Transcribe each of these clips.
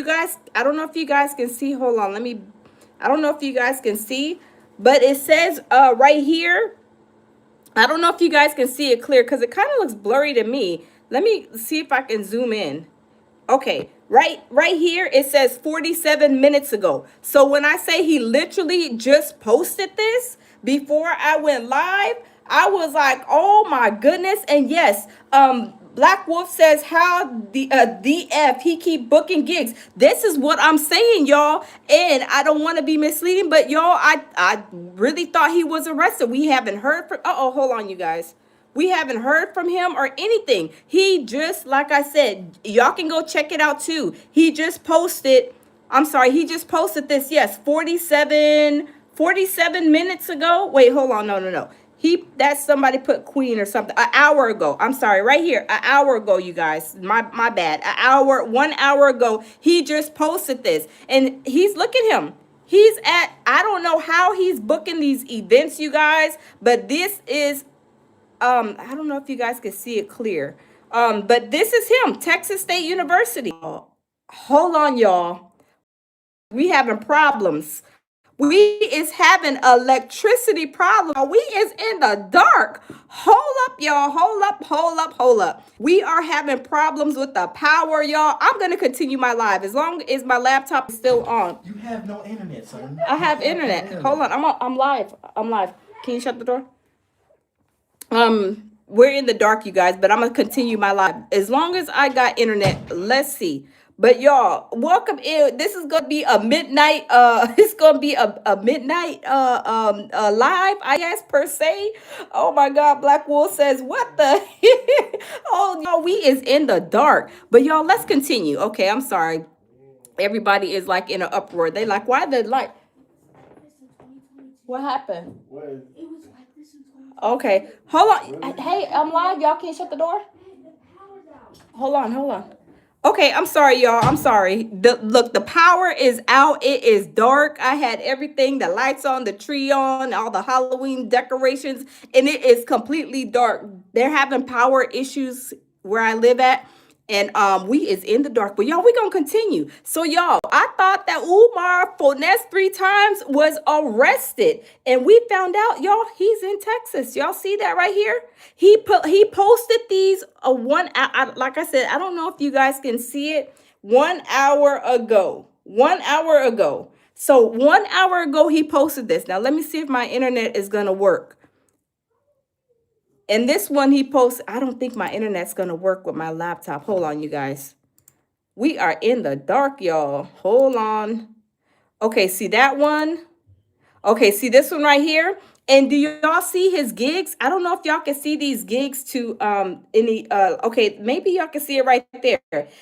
you guys, I don't know if you guys can see. Hold on, I don't know if you guys can see, but it says right here. I don't know if you guys can see it clear because it kind of looks blurry to me. Let me see if I can zoom in. Okay, right here it says 47 minutes ago. So when I say he literally just posted this before I went live, I was like, "Oh my goodness." And yes, Black Wolf says how the F he keep booking gigs. This is what I'm saying, y'all. And I don't want to be misleading, but y'all, I really thought he was arrested. We haven't heard from hold on, you guys. We haven't heard from him or anything. He just, like I said, y'all can go check it out too. He just posted, I'm sorry, he just posted this, yes, 47 minutes ago. Wait, hold on, no. That's somebody put queen or something, an hour ago. I'm sorry, right here, an hour ago, you guys. My bad. 1 hour ago, he just posted this. And look at him. I don't know how he's booking these events, you guys, but this is I don't know if you guys can see it clear. But this is him, Texas State University. Hold on, y'all. We having problems. We is having electricity problem. We is in the dark. Hold up, y'all. Hold up. We are having problems with the power, y'all. I'm gonna continue my live as long as my laptop is still on. You have no internet, son. I have internet. Hold on. I'm live. Can you shut the door? We're in the dark, you guys, but I'm gonna continue my live as long as I got internet. Let's see. But y'all, welcome in. This is gonna be a midnight. It's gonna be a midnight live, I guess, per se. Oh my God, Black Wolf says, "What the?" Oh no, we is in the dark. But y'all, let's continue. Okay, I'm sorry. Everybody is like in an uproar. They like, why the light? What happened? Okay, hold on. Hey, I'm live. Y'all can't shut the door. Hold on. Okay, I'm sorry, y'all. I'm sorry. Look, the power is out. It is dark. I had everything, the lights on, the tree on, all the Halloween decorations, and it is completely dark. They're having power issues where I live at. And we is in the dark, but y'all, we gonna continue. So y'all, I thought that Umar Fonez 3 times was arrested, and we found out, y'all, he's in Texas. Y'all see that right here? He posted these like I said, I don't know if you guys can see it. 1 hour ago. 1 hour ago. So 1 hour ago, he posted this. Now let me see if my internet is gonna work. And this one he posts, I don't think my internet's going to work with my laptop. Hold on, you guys. We are in the dark, y'all. Hold on. Okay, see that one? Okay, see this one right here? And do y'all see his gigs? I don't know if y'all can see these gigs to okay, maybe y'all can see it right there.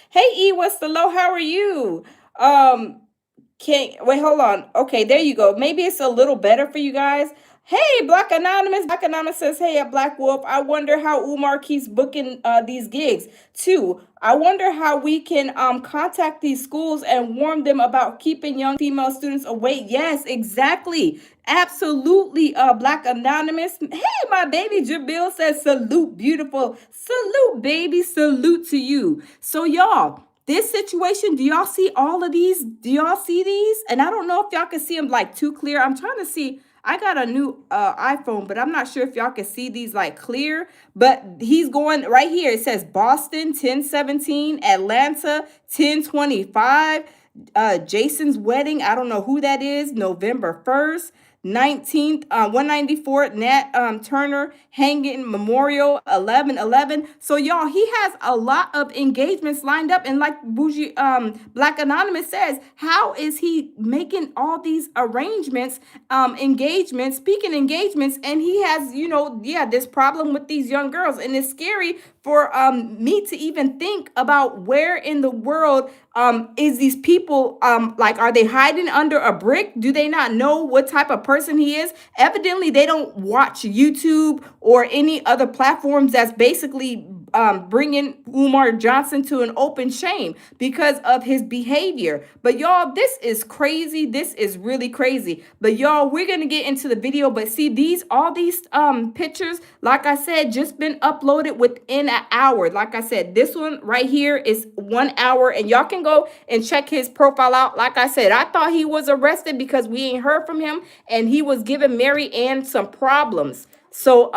Hey E, what's the low? How are you? Wait, hold on. Okay, there you go. Maybe it's a little better for you guys. Hey, Black Anonymous. Black Anonymous says, hey, at Black Wolf, I wonder how Umar keeps booking these gigs. 2, I wonder how we can contact these schools and warn them about keeping young female students away. Yes, exactly. Absolutely, Black Anonymous. Hey, my baby Jabil says, salute, beautiful. Salute, baby. Salute to you. So, y'all, this situation, do y'all see all of these? Do y'all see these? And I don't know if y'all can see them like too clear. I'm trying to see. I got a new iPhone, but I'm not sure if y'all can see these like clear. But he's going right here. It says Boston 1017, Atlanta 1025, Jason's wedding. I don't know who that is. November 1st. 19th, 194 Nat Turner hanging memorial 1111. So y'all, he has a lot of engagements lined up, and like Bougie Black Anonymous says, how is he making all these arrangements, engagements, speaking engagements, and he has, this problem with these young girls, and it's scary for me to even think about where in the world is these people like, are they hiding under a brick? Do they not know what type of person he is? Evidently, they don't watch YouTube or any other platforms that's basically bringing Umar Johnson to an open shame because of his behavior. But y'all, this is crazy. This is really crazy. But y'all, we're gonna get into the video. But see, all these pictures, like I said, just been uploaded within an hour. Like I said, this one right here is 1 hour, and y'all can go and check his profile out. Like I said, I thought he was arrested because we ain't heard from him, and he was giving Mary Ann some problems. So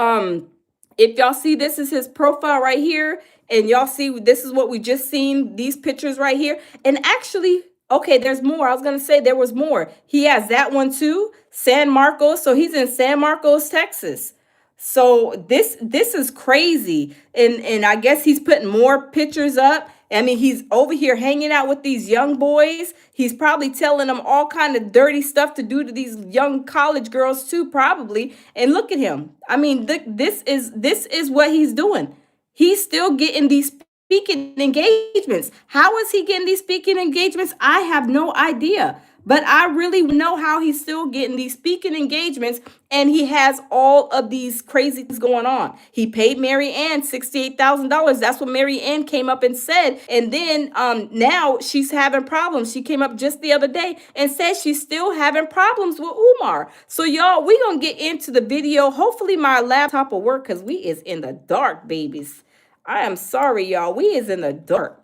if y'all see, this is his profile right here, and y'all see this is what we just seen, these pictures right here. And actually, okay, there's more. I was gonna say there was more. He has that one too, San Marcos. So he's in San Marcos, Texas. So this is crazy. And I guess he's putting more pictures up. I mean, he's over here hanging out with these young boys. He's probably telling them all kind of dirty stuff to do to these young college girls too, probably. And look at him. I mean, this is what he's doing. He's still getting these speaking engagements. How is he getting these speaking engagements? I have no idea. But I really know how he's still getting these speaking engagements, and he has all of these crazy things going on. He paid Mary Ann $68,000. That's what Mary Ann came up and said. And then now she's having problems. She came up just the other day and said she's still having problems with Umar. So y'all, we gonna get into the video. Hopefully my laptop will work, because we is in the dark, babies. I am sorry, y'all. We is in the dark.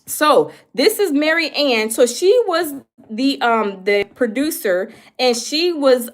So this is Mary Ann. So she was the producer, and she was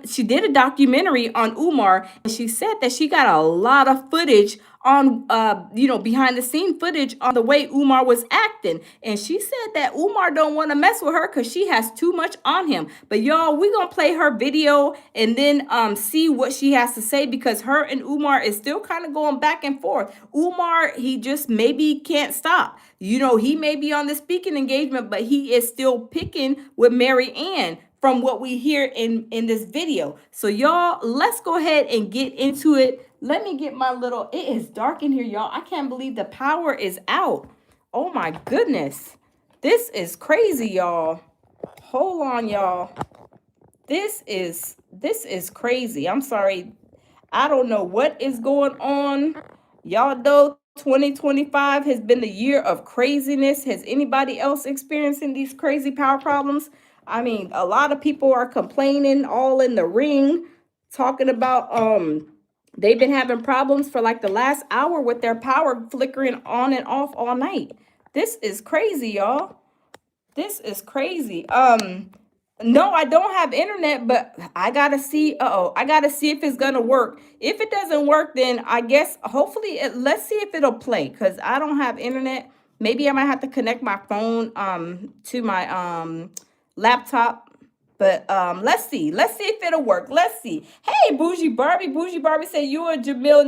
she did a documentary on Umar, and she said that she got a lot of footage on behind the scene footage on the way Umar was acting. And she said that Umar don't want to mess with her because she has too much on him. But y'all, we gonna play her video and then see what she has to say, because her and Umar is still kind of going back and forth. Umar, he just maybe can't stop. He may be on the speaking engagement, but he is still picking with Mary Ann from what we hear in this video. So y'all, let's go ahead and get into it. Let me get my little, it is dark in here, y'all. I can't believe the power is out. Oh my goodness. This is crazy, y'all. Hold on, y'all. This is crazy. I'm sorry. I don't know what is going on. Y'all know 2025 has been the year of craziness. Has anybody else experiencing these crazy power problems? I mean, a lot of people are complaining, all in the ring, talking about they've been having problems for like the last hour with their power flickering on and off all night. This is crazy, y'all. This is crazy. No, I don't have internet, but I gotta see. I gotta see if it's gonna work. If it doesn't work, then I guess hopefully let's see if it'll play, because I don't have internet. Maybe I might have to connect my phone to my laptop. But let's see. Let's see if it'll work. Let's see. Hey, Bougie Barbie. Bougie Barbie said you and Jamil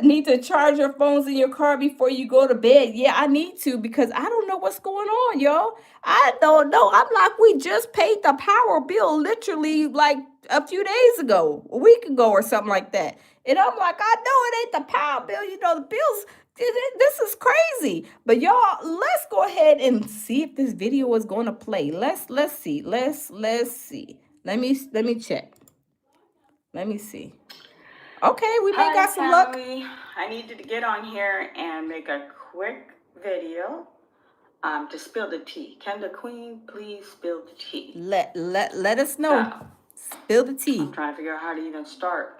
need to charge your phones in your car before you go to bed. Yeah, I need to, because I don't know what's going on, y'all. I don't know. I'm like, we just paid the power bill literally like a few days ago, a week ago or something like that. And I'm like, I know it ain't the power bill. The bills, this is crazy. But y'all, let's go ahead and see if this video is going to play. Let's see. Let's see. Let me check. Let me see. Okay, we may got some luck. I needed to get on here and make a quick video to spill the tea. Can the queen please spill the tea? Let us know. Spill the tea. I'm trying to figure out how to even start.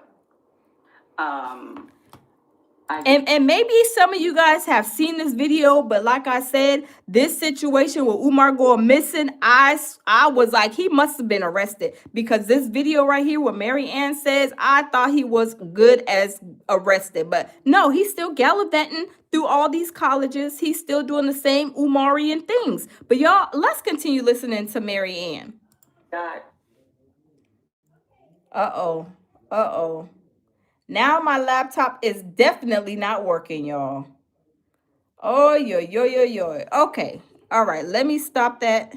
And maybe some of you guys have seen this video, but like I said, this situation with Umar going missing, I was like, he must have been arrested, because this video right here, what Mary Ann says, I thought he was good as arrested, but no, he's still gallivanting through all these colleges. He's still doing the same Umarian things. But y'all, let's continue listening to Mary Ann. God. Uh-oh. Now my laptop is definitely not working, y'all. Oh, yo. Okay. All right. Let me stop that.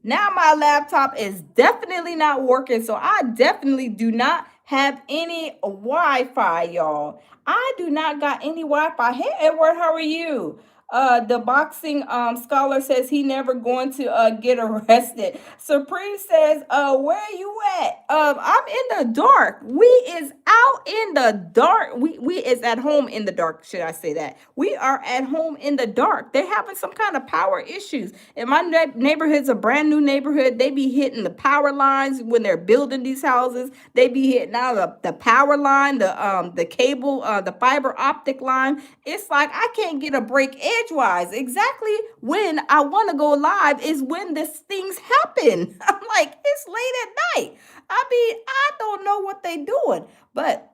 Now my laptop is definitely not working. So I definitely do not have any Wi-Fi, y'all. I do not got any Wi-Fi. Hey, Edward, how are you? The boxing scholar says he never going to get arrested. Supreme says, where you at? I'm in the dark. We is out in the dark. We is at home in the dark. Should I say that? We are at home in the dark. They're having some kind of power issues. And my neighborhood's a brand new neighborhood. They be hitting the power lines when they're building these houses. They be hitting out the power line, the cable, the fiber optic line. It's like I can't get a break edgewise. Exactly when I want to go live is when these things happen. I'm like, it's late at night. I mean, I don't know what they doing, but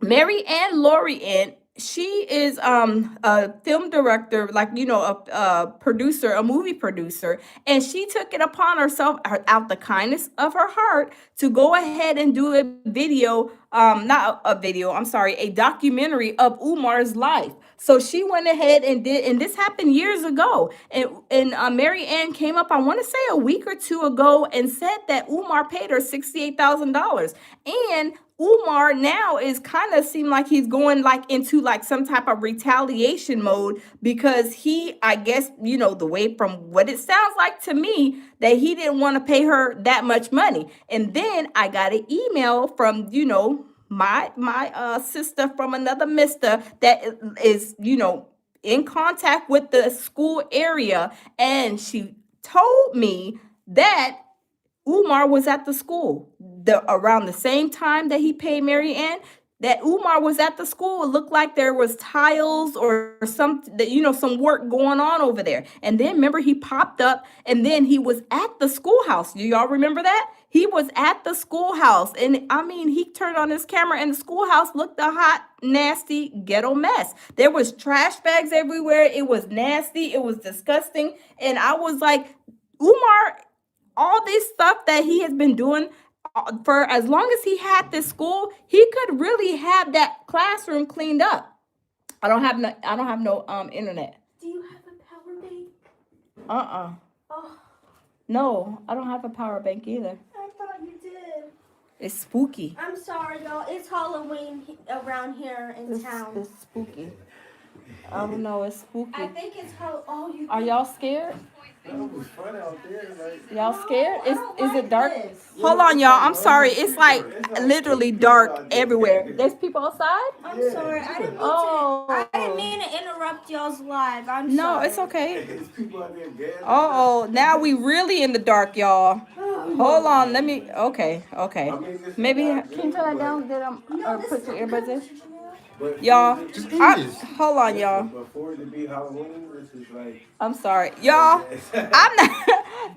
Mary Ann Lorian, she is a film director, like a producer, a movie producer, and she took it upon herself, out the kindness of her heart, to go ahead and do a video, not a video, I'm sorry, a documentary of Umar's life. So she went ahead and did, and this happened years ago. And Mary Ann came up, I want to say a week or two ago, and said that Umar paid her $68,000. And Umar now is kind of seem like he's going like into like some type of retaliation mode, because he, I guess, the way from what it sounds like to me, that he didn't want to pay her that much money. And then I got an email from, my sister from another mister that is, in contact with the school area, and she told me that Umar was at the school around the same time that he paid Mary Ann. That Umar was at the school. It looked like there was tiles or some work going on over there. And then remember, he popped up, and then he was at the schoolhouse. Do y'all remember that? He was at the schoolhouse, and I mean, he turned on his camera, and the schoolhouse looked a hot, nasty ghetto mess. There was trash bags everywhere. It was nasty. It was disgusting. And I was like, Umar, all this stuff that he has been doing for as long as he had this school, he could really have that classroom cleaned up. I don't have no internet. Do you have a power bank? Uh-uh. Oh, No, I don't have a power bank either. I thought you did. It's spooky. I'm sorry, y'all. It's Halloween around here in It's town. spooky. I don't know, it's spooky. I think it's Oh, you. Are y'all scared? That was fun out there. Like, Y'all scared? I Is don't is it like dark? this. Hold on, y'all. I'm sorry. It's like literally dark everywhere. There's people outside? I'm sorry. I didn't mean Oh. to. I didn't mean to interrupt y'all's live. I'm No, sorry. it's okay. there's people out there dancing. Oh, now we really in the dark, y'all. Hold on, let me. Okay. Maybe can you turn that down? Did I put your earbuds in? But Y'all, just hold on, y'all. Before it to be Halloween, this is like. I'm sorry, y'all. I'm not.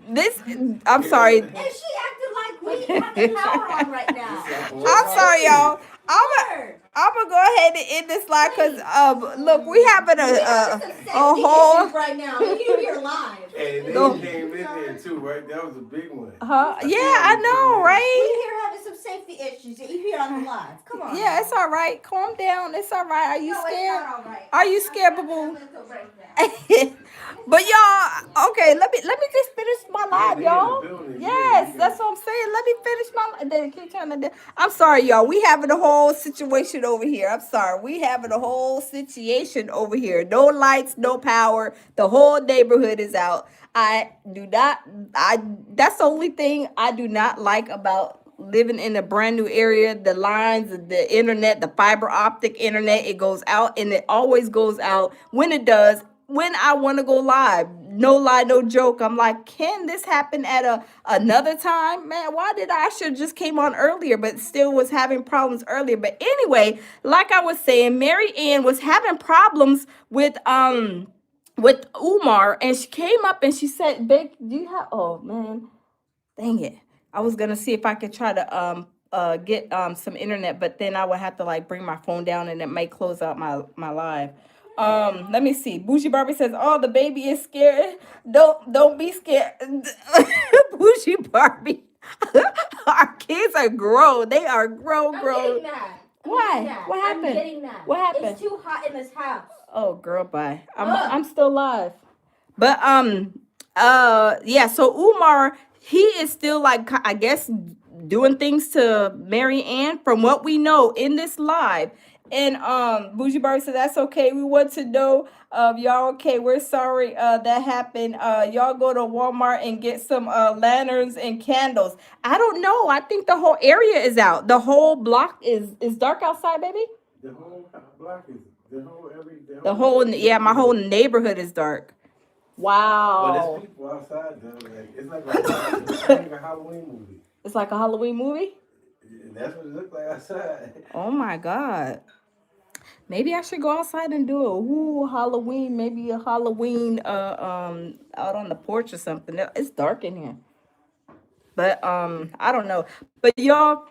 This. I'm sorry. And she acted like we have the power on right now. I'm sorry, y'all. I'm gonna go ahead and end this live, because look, we having a whole. right now. You here live. Hey, they No. came in there too, right? That was a big one. Yeah, I know, We right? here having some safety issues. And you here on the live. Come on. Yeah, it's all right. Calm down. It's all right. Are you No, scared? it's not all right. Are you scared, boo boo? I'm gonna go right now. But y'all, okay, let me just finish my live, they in y'all. the building. Yes, Yeah. that's what I'm saying. Let me finish my. Then can you turn that down? I'm sorry, y'all. We having a whole situation over here. I'm sorry. We having a whole situation over here. No lights, no power. The whole neighborhood is out. That's the only thing I do not like about living in a brand new area. The lines, the internet, the fiber optic internet, it goes out, and it always goes out when it does, when I want to go live. No lie, no joke. I'm like, can this happen at another time? Man, why did I should have just came on earlier, but still was having problems earlier. But anyway, like I was saying, Mary Ann was having problems with Umar, and she came up and she said, "Big, do you have?" Oh man, dang it! I was gonna see if I could try to get some internet, but then I would have to like bring my phone down, and it might close out my live. Let me see. Bougie Barbie says, "Oh, the baby is scared. Don't be scared." Bougie Barbie. Our kids are grown. They are grown. I'm getting mad. Why? What happened? I'm getting mad. What happened? It's too hot in this house. Oh, girl, bye. Ugh. I'm still live. But yeah, so Umar, he is still like, I guess, doing things to Mary Ann. From what we know in this live, And Bougie Barbie said that's okay. We want to know y'all okay. We're sorry that happened. Y'all go to Walmart and get some lanterns and candles. I don't know. I think the whole area is out. The whole block is dark outside, baby. The whole block is The whole yeah, my whole neighborhood. neighborhood is dark. But Wow. there's people outside though. Like it's like a Halloween movie. It's like a Halloween movie. And that's what it looked like outside. Oh my God. Maybe I should go outside and do Halloween, maybe a Halloween out on the porch or something. It's dark in here. But I don't know. But y'all,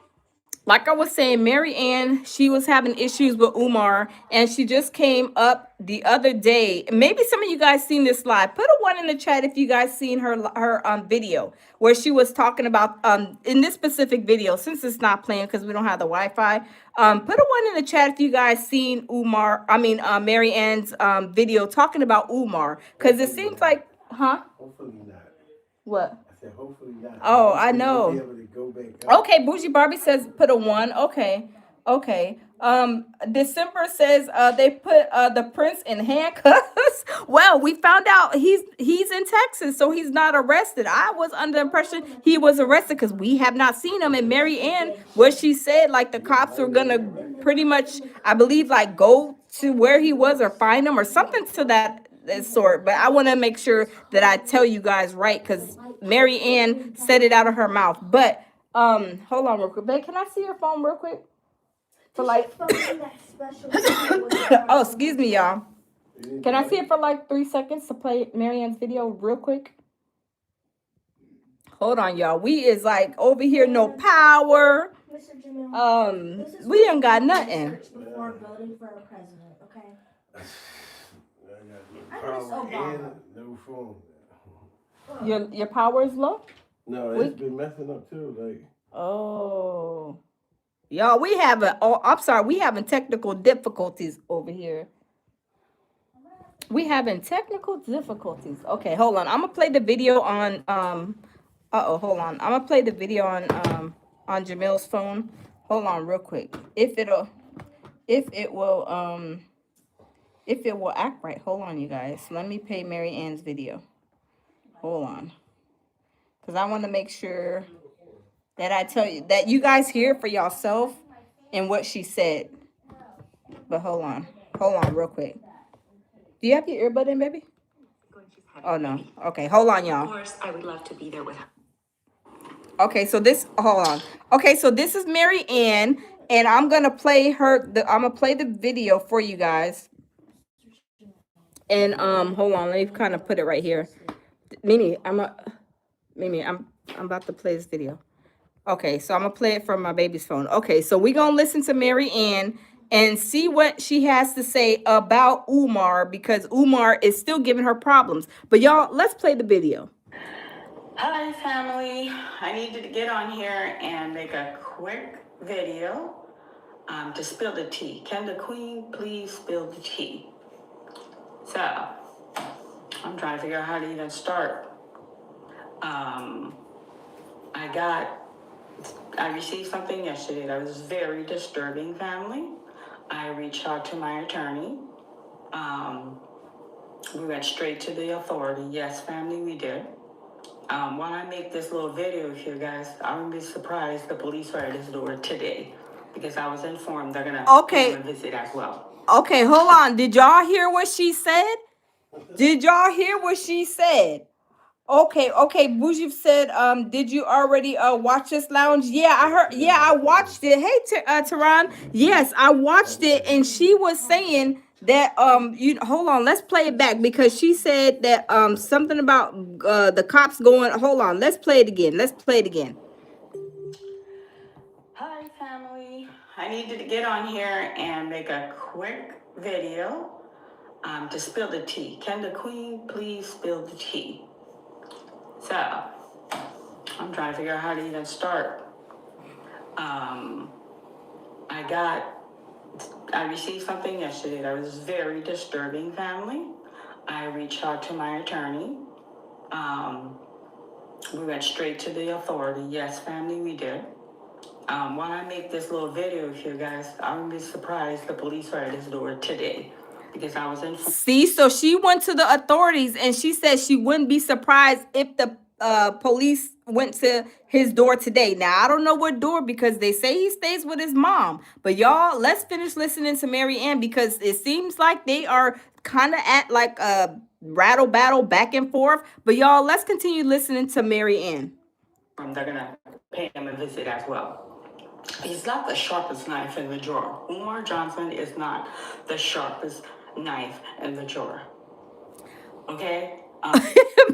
like I was saying, Mary Ann, she was having issues with Umar, and she just came up the other day. Maybe some of you guys seen this live. Put a one in the chat if you guys seen her video where she was talking about in this specific video. Since it's not playing because we don't have the Wi-Fi, put a one in the chat if you guys seen Mary Ann's video talking about Umar, because it seems like, huh? Hopefully not. What? I said hopefully not. Oh, I Hopefully know. we'll be able to go back up. Okay, Bougie Barbie says put a one. Okay. Okay. December says they put the prince in handcuffs. Well, we found out he's in Texas, so he's not arrested. I was under the impression he was arrested because we have not seen him. And Mary Ann, what she said, like the cops were gonna pretty much, I believe, like go to where he was or find him or something to that sort. But I want to make sure that I tell you guys right, because Mary Ann said it out of her mouth. But hold on real quick, babe. Can I see your phone real quick? For like, oh, excuse me, y'all. Can I see it for like 3 seconds to play Mary Ann's video real quick? Hold on, y'all. We is like over here, no power. We ain't got nothing. Before voting for a president, okay? No phone. Your power is low? No, it's been messing up too. Like, oh, y'all, we having, oh, I'm sorry, we having technical difficulties over here. We having technical difficulties. Okay, hold on. I'm gonna play the video on hold on. I'm gonna play the video on Jamil's phone. Hold on real quick. If it will act right. Hold on, you guys. Let me play Mary Ann's video. Hold on. Because I want to make sure that I tell you that you guys hear for yourself and what she said. But hold on real quick. Do you have your earbud in, baby? Oh no. Okay, hold on, y'all. Of course, I would love to be there with her. Okay, so this, hold on. Okay, so this is Mary Ann, and I'm gonna play I'm gonna play the video for you guys. And hold on, let me kind of put it right here. Mimi, I'm about to play this video. Okay, so I'm gonna play it from my baby's phone. Okay, so we're gonna listen to Mary Ann and see what she has to say about Umar, because Umar is still giving her problems. But y'all, let's play the video. Hi, family. I needed to get on here and make a quick video to spill the tea. Can the queen please spill the tea? So, I'm trying to figure out how to even start. I received something yesterday that was very disturbing, family. I reached out to my attorney. We went straight to the authority. Yes, family, we did. When I make this little video here, guys, I wouldn't be surprised the police are at his door today, because I was informed they're gonna come and visit as well. Okay, hold on. Did y'all hear what she said? Did y'all hear what she said? Okay, Bougie said, did you already watch this lounge? Yeah, I heard, yeah, I watched it. Hey, Tehran, yes, I watched it, and she was saying that, hold on, let's play it back, because she said that, something about, the cops going, hold on, let's play it again. Hi, family. I needed to get on here and make a quick video to spill the tea. Can the queen please spill the tea? So, I'm trying to figure out how to even start. I received something yesterday that was very disturbing, family. I reached out to my attorney. We went straight to the authority. Yes, family, we did. While I make this little video with you guys, I wouldn't be surprised the police are at his door today because I was informed. See, so she went to the authorities and she said she wouldn't be surprised if the police went to his door today. Now, I don't know what door because they say he stays with his mom. But y'all, let's finish listening to Mary Ann because it seems like they are kind of at like a rattle battle back and forth. But y'all, let's continue listening to Mary Ann. They're gonna pay him a visit as well. He's not the sharpest knife in the drawer. Umar Johnson is not the sharpest knife in the drawer. Okay?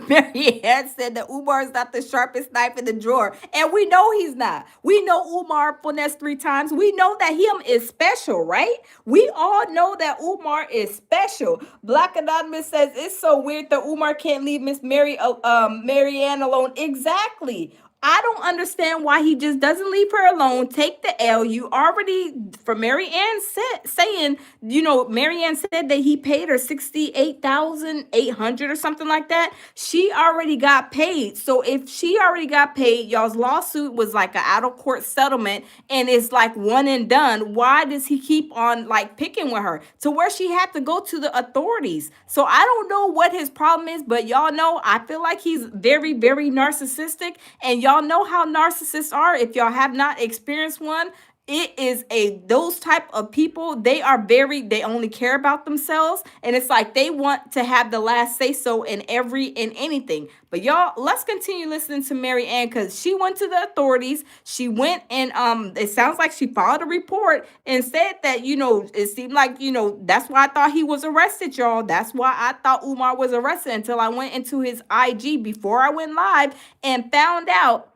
Mary Ann said that Umar is not the sharpest knife in the drawer. And we know he's not. We know Umar finessed 3 times. We know that him is special, right? We all know that Umar is special. Black Anonymous says it's so weird that Umar can't leave Miss Mary Ann alone. Exactly. I don't understand why he just doesn't leave her alone. Take the L. You already, for Mary Ann saying, Mary Ann said that he paid her $68,800 or something like that. She already got paid. So if she already got paid, y'all's lawsuit was like an out of court settlement and it's like one and done. Why does he keep on like picking with her to where she had to go to the authorities? So I don't know what his problem is, but y'all know I feel like he's very, very narcissistic, and y'all know how narcissists are. If y'all have not experienced one, it is those type of people. They only care about themselves, and it's like they want to have the last say so in anything. But y'all, let's continue listening to Mary Ann because she went to the authorities. She went and it sounds like she filed a report and said that it seemed like that's why I thought he was arrested, y'all. That's why I thought Umar was arrested until I went into his IG before I went live and found out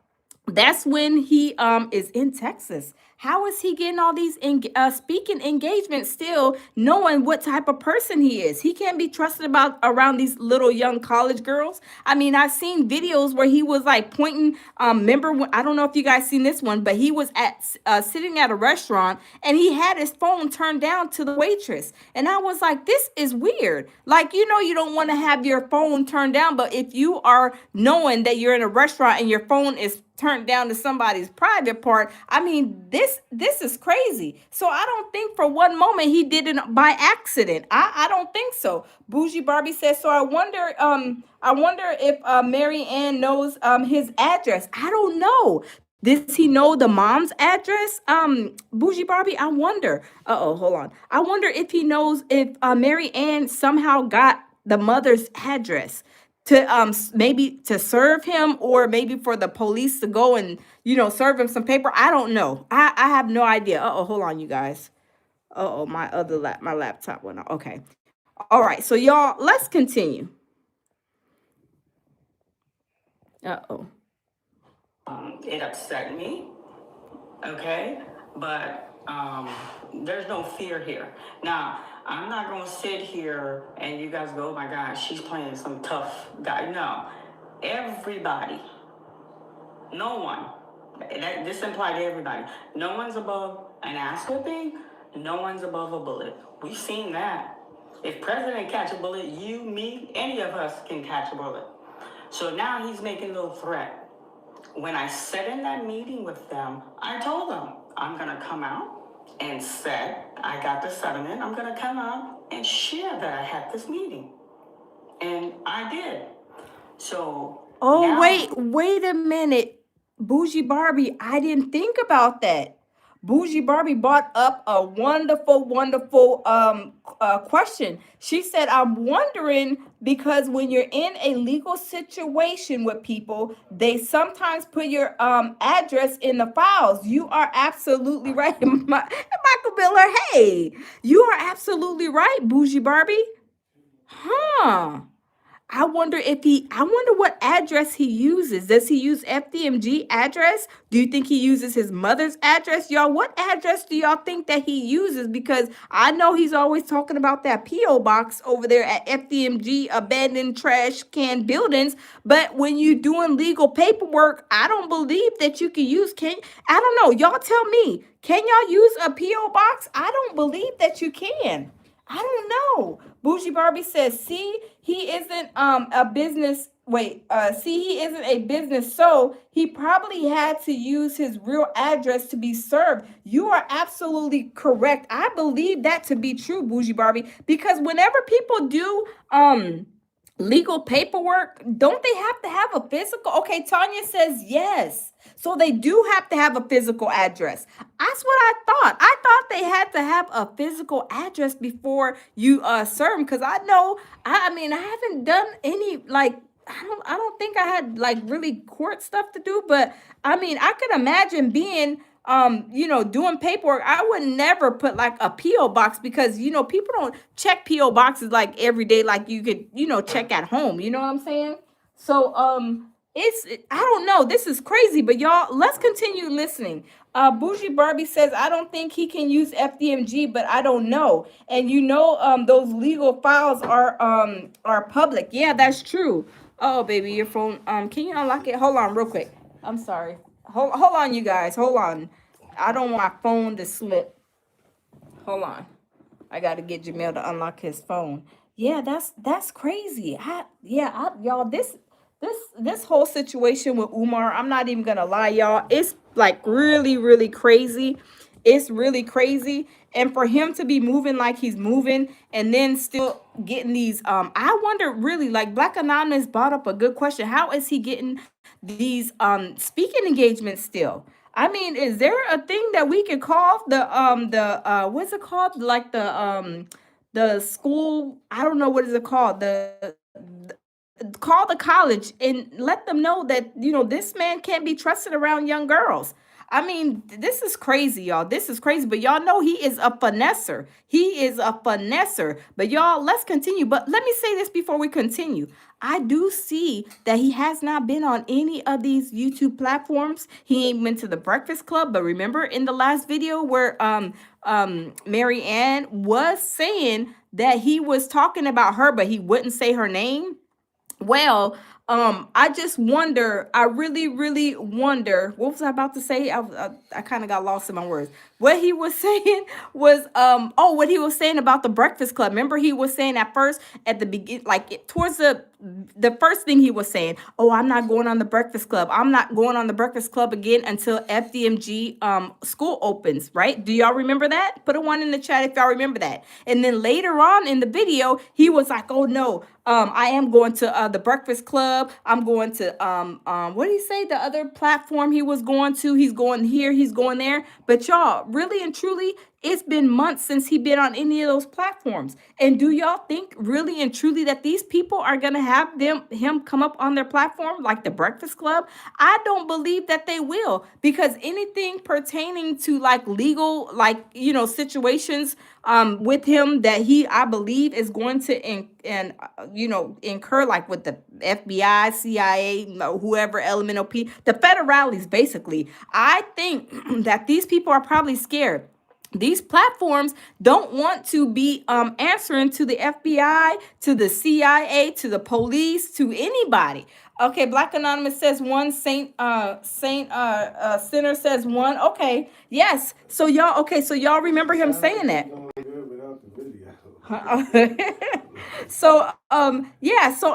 that's when he is in Texas. How is he getting all these speaking engagements still, knowing what type of person he is? He can't be trusted around these little young college girls. I mean, I've seen videos where he was like pointing. Remember, I don't know if you guys seen this one, but he was sitting at a restaurant and he had his phone turned down to the waitress, and I was like, this is weird. Like, you don't want to have your phone turned down, but if you are knowing that you're in a restaurant and your phone is turned down to somebody's private part, I mean, this is crazy. So I don't think for one moment he did it by accident. I don't think so. Bougie Barbie says, so I wonder if Mary Ann knows his address. I don't know. Does he know the mom's address? Bougie Barbie, I wonder. Hold on. I wonder if he knows if Mary Ann somehow got the mother's address to maybe to serve him, or maybe for the police to go and serve him some paper. I don't know. I have no idea. Hold on, you guys. My my laptop went out. Okay. All right, so y'all, let's continue. It upset me, okay? But there's no fear here. Now, I'm not going to sit here and you guys go, oh my gosh, she's playing some tough guy. No. Everybody, no one, this implied to everybody, no one's above an ass whipping, no one's above a bullet. We've seen that. If President catch a bullet, you, me, any of us can catch a bullet. So now he's making a little threat. When I sat in that meeting with them, I told them, I'm going to come out and said, I got the settlement. I'm going to come out and share that I had this meeting. And I did. So. Wait a minute. Bougie Barbie, I didn't think about that. Bougie Barbie brought up a wonderful question. She said, I'm wondering, because when you're in a legal situation with people, they sometimes put your address in the files. You are absolutely right. Michael Miller, hey, you are absolutely right, Bougie Barbie. Huh. I wonder what address he uses. Does he use FDMG address? Do you think he uses his mother's address? Y'all, what address do y'all think that he uses? Because I know he's always talking about that P.O. box over there at FDMG, abandoned trash can buildings. But when you're doing legal paperwork, I don't believe that you can use, I don't know. Y'all tell me, can y'all use a P.O. box? I don't believe that you can. I don't know. Bougie Barbie says, see, he isn't a business wait, see, he isn't a business, so he probably had to use his real address to be served. You are absolutely correct. I believe that to be true, Bougie Barbie, because whenever people do legal paperwork, don't they have to have a physical? Okay, Tanya says yes. So they do have to have a physical address. That's what I thought. I thought they had to have a physical address before you serve them. Because I know, I mean, I haven't done any like I don't think I had like really court stuff to do, but I mean, I could imagine being doing paperwork. I would never put like a PO box because people don't check PO boxes like every day like you could check at home. You know what I'm saying? So I don't know. This is crazy, but y'all, let's continue listening. Bougie Barbie says, I don't think he can use FDMG, but I don't know. And those legal files are public. Yeah, that's true. Oh, baby, your phone. Can you unlock it? Hold on, real quick. I'm sorry. Hold on, you guys. Hold on. I don't want my phone to slip. Hold on. I gotta get Jamil to unlock his phone. Yeah, that's crazy. Y'all, this whole situation with Umar, I'm not even gonna lie, y'all. It's like really, really crazy. It's really crazy. And for him to be moving like he's moving and then still getting these, I wonder really, like Black Anonymous brought up a good question. How is he getting these speaking engagements still? I mean, is there a thing that we could call the what's it called? Like the school, I don't know what is it called? Call the college and let them know that this man can't be trusted around young girls. I mean, this is crazy, y'all. This is crazy, but y'all know he is a finesser. He is a finesser. But y'all, let's continue. But let me say this before we continue. I do see that he has not been on any of these YouTube platforms. He ain't been to the Breakfast Club. But remember in the last video where Mary Ann was saying that he was talking about her, but he wouldn't say her name. Well, I just wonder. I really, really wonder. What was I about to say? I kind of got lost in my words. What he was saying was, what he was saying about the Breakfast Club. Remember, he was saying at first, at the begin, like towards the first thing he was saying, oh, I'm not going on the Breakfast Club. I'm not going on the Breakfast Club again until FDMG school opens, right? Do y'all remember that? Put a one in the chat if y'all remember that. And then later on in the video, he was like, oh no, I am going to the Breakfast Club. I'm going to what did he say? The other platform he was going to. He's going here, he's going there. But y'all, really and truly, it's been months since he been on any of those platforms. And do y'all think really and truly that these people are gonna have him come up on their platform like the Breakfast Club? I don't believe that they will, because anything pertaining to like legal, like situations with him that I believe is going to incur, like with the FBI, CIA, whoever, elemental P, the federales, basically. I think that these people are probably scared. These platforms don't want to be answering to the FBI, to the CIA, to the police, to anybody. Okay, Black Anonymous says one. Saint Sinner says one. Okay, yes. So y'all remember him saying that. Without the video. So yeah. So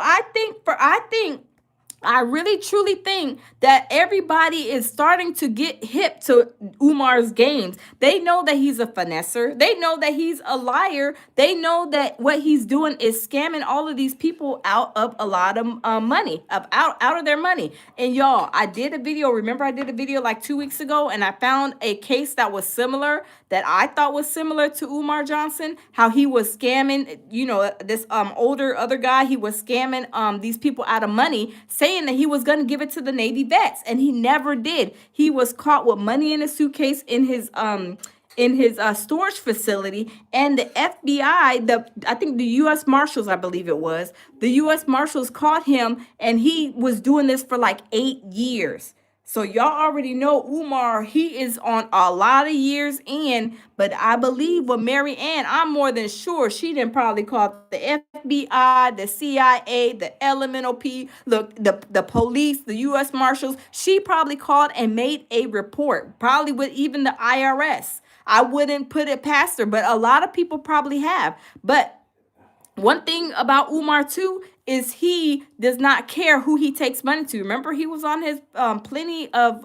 I really truly think that everybody is starting to get hip to Umar's games. They know that he's a finesser. They know that he's a liar. They know that what he's doing is scamming all of these people out of a lot of money, out of their money. And y'all, I did a video. Remember, I did a video like 2 weeks ago, and I found a case that was similar, that I thought was similar to Umar Johnson. How he was scamming, this older other guy. He was scamming these people out of money, saying that he was going to give it to the Navy vets, and he never did. He was caught with money in a suitcase in his storage facility, and the FBI, I think the U.S. Marshals, I believe it was, the U.S. Marshals caught him, and he was doing this for like 8 years. So y'all already know Umar, he is on a lot of years in, but I believe with Mary Ann, I'm more than sure she didn't probably call the FBI, the CIA, the elemental P, the police, the U.S. Marshals. She probably called and made a report, probably with even the IRS. I wouldn't put it past her, but a lot of people probably have. But one thing about Umar too is he does not care who he takes money to. Remember, he was on his plenty of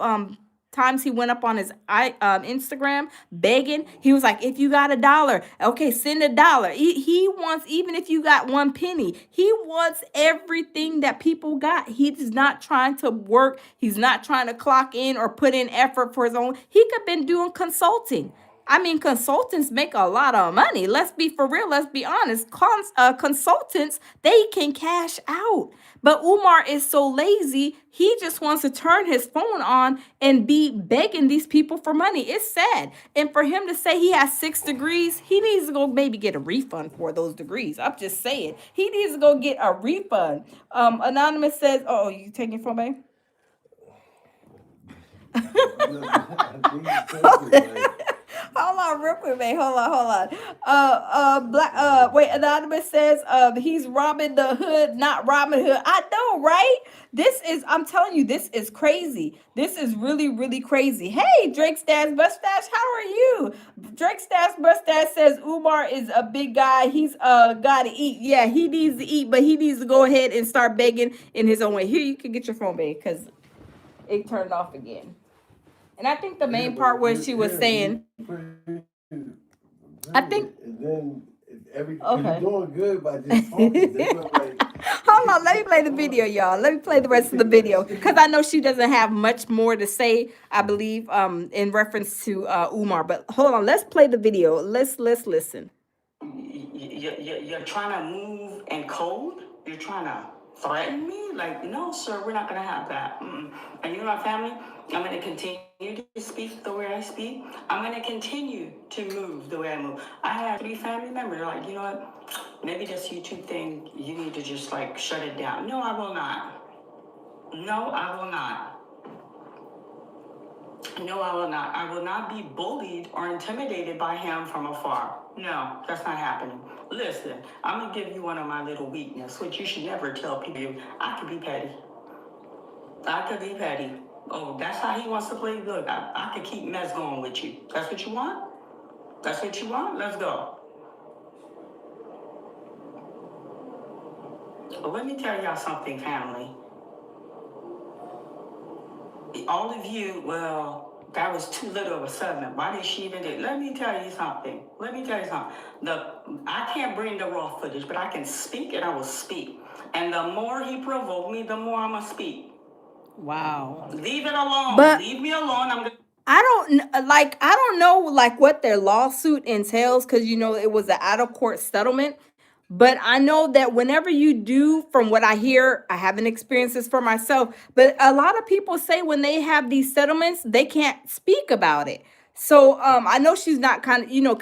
times he went up on his Instagram begging. He was like, if you got $1, okay, send $1. He wants, even if you got 1 penny, he wants everything that people got. He's not trying to work. He's not trying to clock in or put in effort for his own. He could have been doing consulting. I mean, consultants make a lot of money. Let's be for real. Let's be honest. Consultants, they can cash out. But Umar is so lazy. He just wants to turn his phone on and be begging these people for money. It's sad. And for him to say he has 6 degrees, he needs to go maybe get a refund for those degrees. I'm just saying. He needs to go get a refund. Anonymous says, oh, you taking your phone, babe? Hold on, real quick, man. Hold on. Wait, Anonymous says, he's robbing the hood, not Robin Hood. I know, right? I'm telling you, this is crazy. This is really, really crazy. Hey, Drake Stash Mustache, how are you? Drake Stash Mustache says Umar is a big guy. He's got to eat. Yeah, he needs to eat, but he needs to go ahead and start begging in his own way. Here, you can get your phone, babe, because it turned off again. And I think the main part was she was saying, I think, and then okay. you're doing good by just talking. Like, hold on, let me play the video, y'all. Let me play the rest of the video because I know she doesn't have much more to say, I believe, in reference to Umar. But hold on, let's play the video. Let's listen. You're trying to move in code? You're trying to threaten me? Like, no, sir, we're not going to have that. And you know my family? I'm going to continue to speak the way I speak. I'm going to continue to move the way I move. I have 3 family members. Like, you know what? Maybe this YouTube thing, you need to just, like, shut it down. No, I will not. No, I will not. No, I will not. I will not be bullied or intimidated by him from afar. No, that's not happening. Listen, I'm going to give you one of my little weaknesses, which you should never tell people. I could be petty. I could be petty. Oh, that's how he wants to play? Look, I could keep mess going with you. That's what you want? That's what you want? Let's go. But let me tell y'all something, family. All of you, well, that was too little of a settlement. Why did she even do it? Let me tell you something. I can't bring the raw footage, but I can speak and I will speak. And the more he provoked me, the more I'm going to speak. Wow. Leave it alone. But leave me alone. I don't know like what their lawsuit entails because it was an out of court settlement. But I know that whenever you do, from what I hear, I haven't experienced this for myself, but a lot of people say when they have these settlements, they can't speak about it. So I know she's not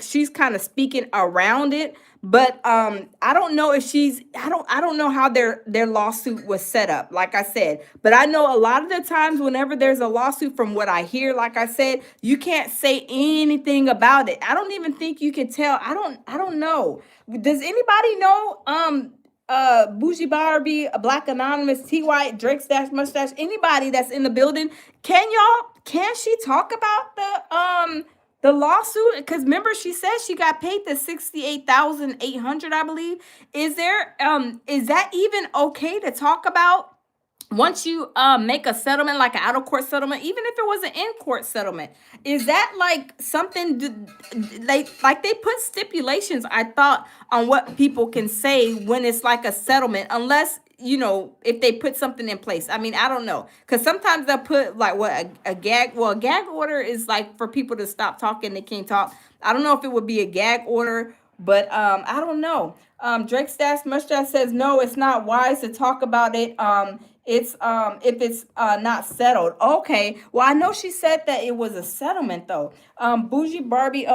she's kind of speaking around it, but I don't know if I don't know how their lawsuit was set up, like I said. But I know a lot of the times whenever there's a lawsuit, from what I hear, like I said, you can't say anything about it. I don't even think you can tell. I don't know. Does anybody know Bougie Barbie, a Black Anonymous, T White, Drake Stash Mustache, anybody that's in the building? Can she talk about the lawsuit? Because remember, she said she got paid the $68,800, I believe. Is that even okay to talk about? Once you make a settlement, like an out of court settlement, even if it was an in court settlement, is that like something like they put stipulations, I thought, on what people can say when it's like a settlement, unless if they put something in place. I mean, I don't know, because sometimes they'll put like a gag. Well, a gag order is like for people to stop talking, they can't talk. I don't know if it would be a gag order, but I don't know. Drake Stash Mustache says no, it's not wise to talk about it. It's if it's not settled. Okay. Well, I know she said that it was a settlement though. Bougie Barbie,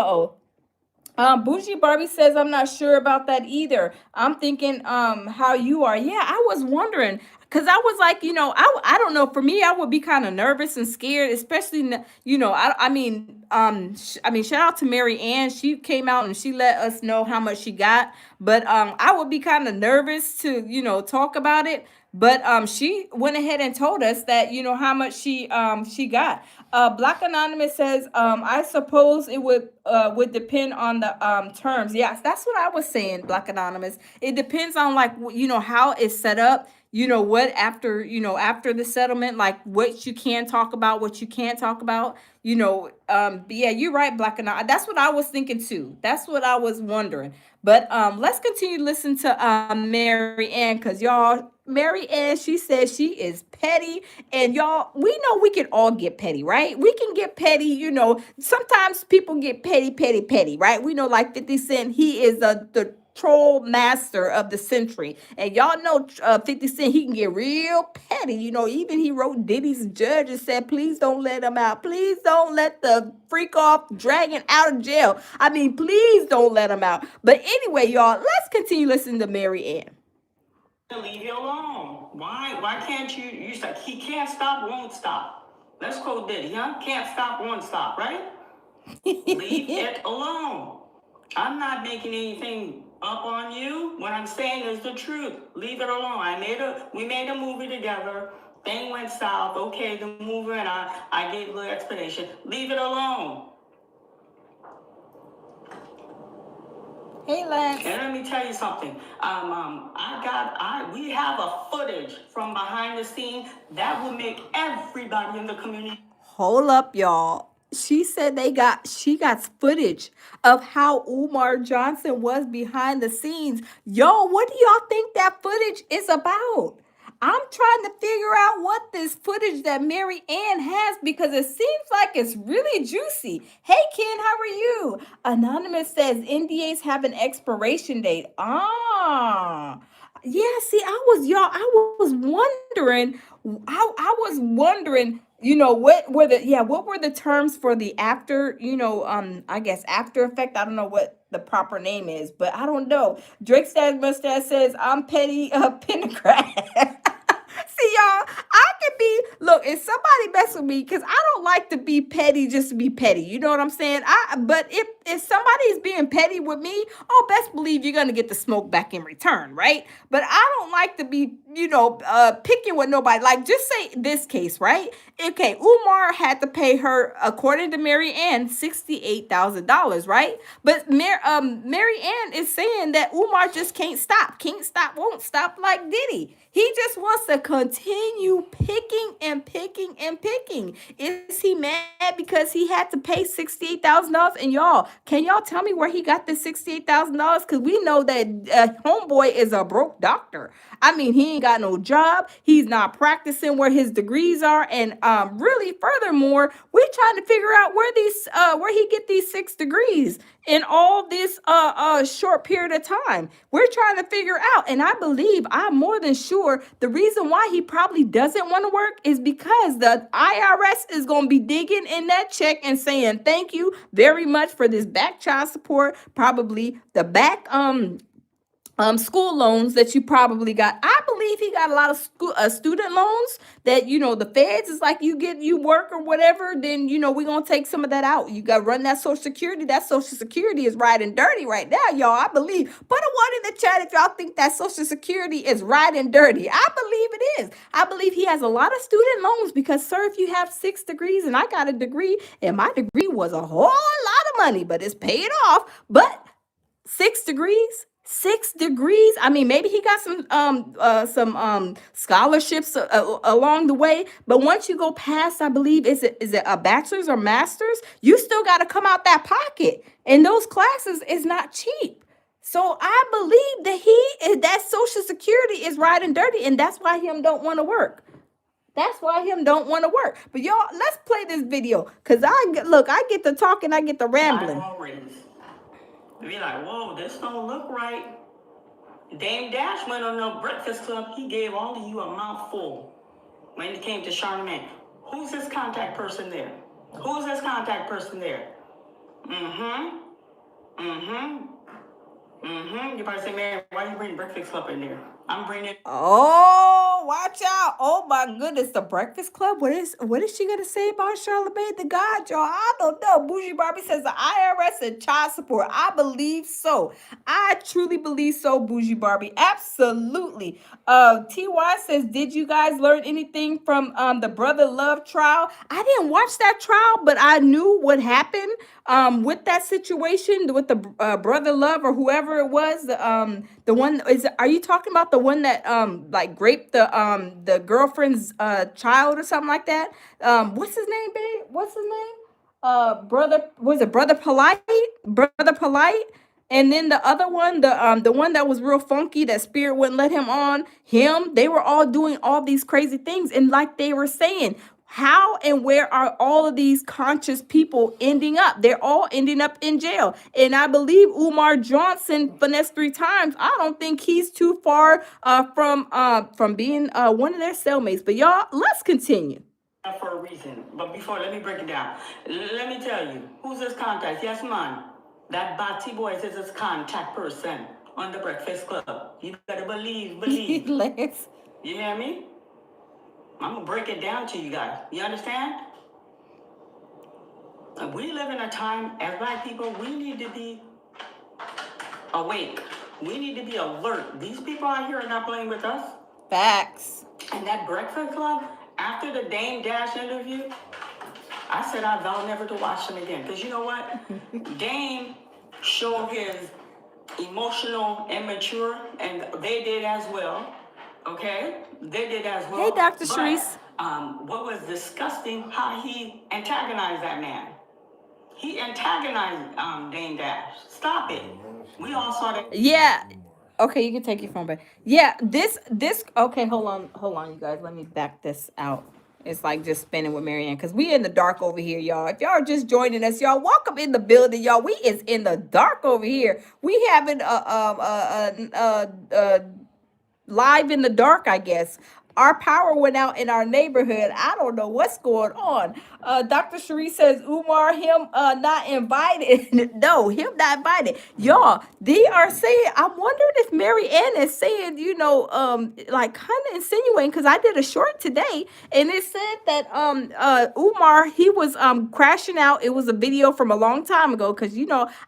Bougie Barbie says, I'm not sure about that either. I'm thinking how you are. Yeah, I was wondering, Cause I was like, I don't know. For me, I would be kind of nervous and scared, especially, I mean, shout out to Mary Ann. She came out and she let us know how much she got. But I would be kind of nervous to, talk about it. But she went ahead and told us that, how much she got. Black Anonymous says, I suppose it would depend on the terms. Yes, that's what I was saying, Black Anonymous. It depends on, like, how it's set up. What after, after the settlement, like what you can talk about, what you can't talk about. But yeah, you're right, Black and that's what I was thinking too. That's what I was wondering. But let's continue to listen to Mary Ann, because y'all, Mary Ann, she says she is petty. And y'all, we know we can all get petty, right? We can get petty. Sometimes people get petty, petty, petty, right? We know, like 50 Cent, he is the troll master of the century. And y'all know 50 Cent, he can get real petty. Even he wrote Diddy's judge and said, please don't let him out. Please don't let the freak off dragging out of jail. I mean, please don't let him out. But anyway, y'all, let's continue listening to Mary Ann. Leave you alone. Why can't you say he can't stop, won't stop? Let's quote Diddy, huh? Can't stop, won't stop, right? Leave it alone. I'm not making anything up on you. What I'm saying is the truth. Leave it alone. We made a movie together. Thing went south. Okay, the movie, and I gave a little explanation. Leave it alone. Hey, Lance. And let me tell you something. We have a footage from behind the scenes that will make everybody in the community. Hold up, y'all. She said she got footage of how Umar Johnson was behind the scenes. Yo, what do y'all think that footage is about? I'm trying to figure out what this footage that Mary Ann has, because it seems like it's really juicy. Hey, Ken, how are you? Anonymous says NDAs have an expiration date. Yeah, see, I was wondering, what were the terms for the after, I guess after effect. I don't know what the proper name is, but I don't know. Drake Stash Mustache says, I'm petty Pentacrat. See, y'all, I could be, look, if somebody mess with me, because I don't like to be petty just to be petty. You know what I'm saying? But if somebody's being petty with me, oh, best believe you're going to get the smoke back in return, right? But I don't like to be, picking with nobody. Like, just say this case, right? Okay, Umar had to pay her, according to Mary Ann, $68,000, right? But Mary Ann is saying that Umar just can't stop, won't stop like Diddy. He just wants to continue picking and picking and picking. Is he mad because he had to pay $68,000? And y'all, can y'all tell me where he got this $68,000? Because we know that homeboy is a broke doctor. I mean, he ain't got no job. He's not practicing where his degrees are. And really, furthermore, we're trying to figure out where he get these 6 degrees in all this short period of time. We're trying to figure out, and I'm more than sure the reason why he probably doesn't want to work is because the IRS is going to be digging in that check and saying thank you very much for this back child support, probably the back school loans that you probably got. I believe he got a lot of student loans that, the feds is like, you work or whatever, then, we're going to take some of that out. You got to run that Social Security. That Social Security is riding dirty right now, y'all. I believe. Put a 1 in the chat if y'all think that Social Security is riding dirty. I believe it is. I believe he has a lot of student loans because, sir, if you have 6 degrees and I got a degree and my degree was a whole lot of money, but it's paid off, but 6 degrees. 6 degrees. I mean, maybe he got some scholarships along the way. But once you go past, I believe, is it a bachelor's or master's? You still got to come out that pocket, and those classes is not cheap. So I believe that Social Security is riding dirty, and that's why him don't want to work. That's why him don't want to work. But y'all, let's play this video, because I get to talking, I get to rambling. Be like, whoa, this don't look right. Dame Dash went on the Breakfast Club. He gave all of you a mouthful when it came to Charlamagne. Who's his contact person there? Who's his contact person there? You probably say, man, why you bring Breakfast Club in there? I'm bringing. Oh, Watch out. Oh my goodness. The Breakfast Club. What is she gonna say about Charlamagne the God, y'all? I don't know. Bougie Barbie says the IRS and child support. I believe so. I truly believe so, Bougie Barbie. Absolutely. TY says, did you guys learn anything from the Brother Love trial? I didn't watch that trial, but I knew what happened with that situation with the Brother Love or whoever it was. The one is, are you talking about the one that like raped the girlfriend's child or something like that? What's his name, babe? What's his name? Brother, was it Brother Polite? Brother Polite. And then the other one, the one that was real funky, that Spirit wouldn't let him on, him, they were all doing all these crazy things. And like they were saying, how and where are all of these conscious people ending up? They're all ending up in jail. And I believe Umar Johnson finessed 3 times. I don't think he's too far from being one of their cellmates. But y'all, let's continue. For a reason. But before, let me break it down. Let me tell you, who's this contact? Yes, man. That Batty boy is his contact person on the Breakfast Club. You better believe. Lance. You hear me? I'm gonna break it down to you guys. You understand? We live in a time, as black people, we need to be awake. We need to be alert. These people out here are not playing with us. Facts. And that Breakfast Club, after the Dame Dash interview, I said I vow never to watch them again. Because you know what? Dame showed his emotional immature, and they did as well. Okay? They did as well. Hey, Dr. But, Sharice. what was disgusting, how he antagonized that man. He antagonized Dame Dash. Stop it. We all saw that. Yeah. Okay, you can take your phone back. Yeah, this okay, hold on, you guys. Let me back this out. It's like just spinning with Marianne because we in the dark over here, y'all. If y'all are just joining us, y'all, welcome in the building, y'all. We is in the dark over here. We having live in the dark, I guess. Our power went out in our neighborhood. I don't know what's going on. Dr. Cherie says, Umar, him not invited. No, him not invited. Y'all, they are saying, I'm wondering if Mary Ann is saying, like kind of insinuating, because I did a short today, and it said that Umar, he was crashing out. It was a video from a long time ago, because,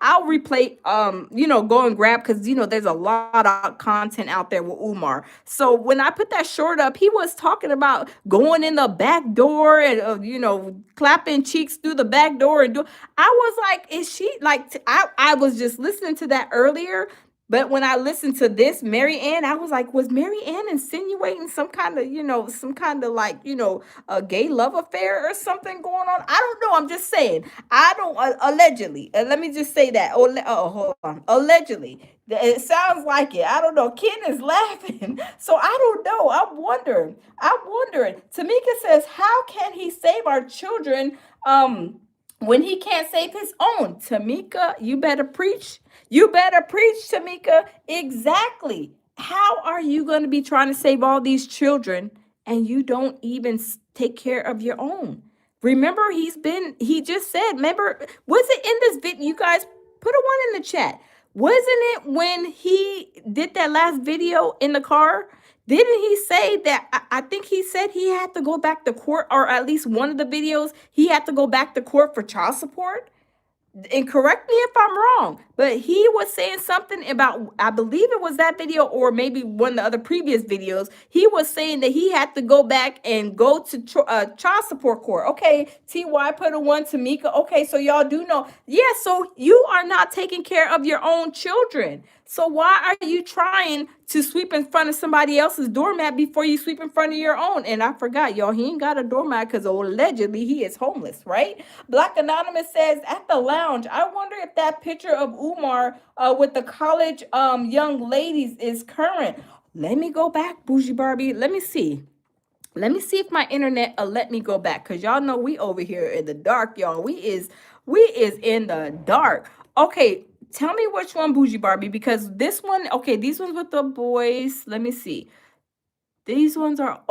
I'll replay, go and grab, because, there's a lot of content out there with Umar. So when I put that short up, he was talking about going in the back door and clapping cheeks through the back door and I was like, is she like I was just listening to that earlier, but when I listened to this Mary Ann, I was like, was Mary Ann insinuating some kind of like a gay love affair or something going on? I don't know. I'm just saying. I don't allegedly. Let me just say that. Oh, hold on. Allegedly. It sounds like it. I don't know. Ken is laughing. So I don't know. I'm wondering. Tamika says, how can he save our children when he can't save his own? Tamika, you better preach. You better preach, Tamika. Exactly. How are you going to be trying to save all these children and you don't even take care of your own? Remember, he just said, remember, was it in this video? You guys put a one in the chat. Wasn't it when he did that last video in the car? Didn't he say that? I think he said he had to go back to court, or at least one of the videos, he had to go back to court for child support. And correct me if I'm wrong, but he was saying something about, I believe it was that video or maybe one of the other previous videos. He was saying that he had to go back and go to child support court. Okay, TY put a one, Tamika. Okay, so y'all do know. Yeah, so you are not taking care of your own children. So why are you trying to sweep in front of somebody else's doormat before you sweep in front of your own? And I forgot, y'all, he ain't got a doormat because allegedly he is homeless, right? Black Anonymous says, at the lounge, I wonder if that picture of Umar with the college young ladies is current. Let me go back, Bougie Barbie. Let me see. Let me see if my internet let me go back, because y'all know we over here in the dark, y'all. We is in the dark. Okay, tell me which one, Bougie Barbie, because this one, okay, these ones with the boys. Let me see. These ones are,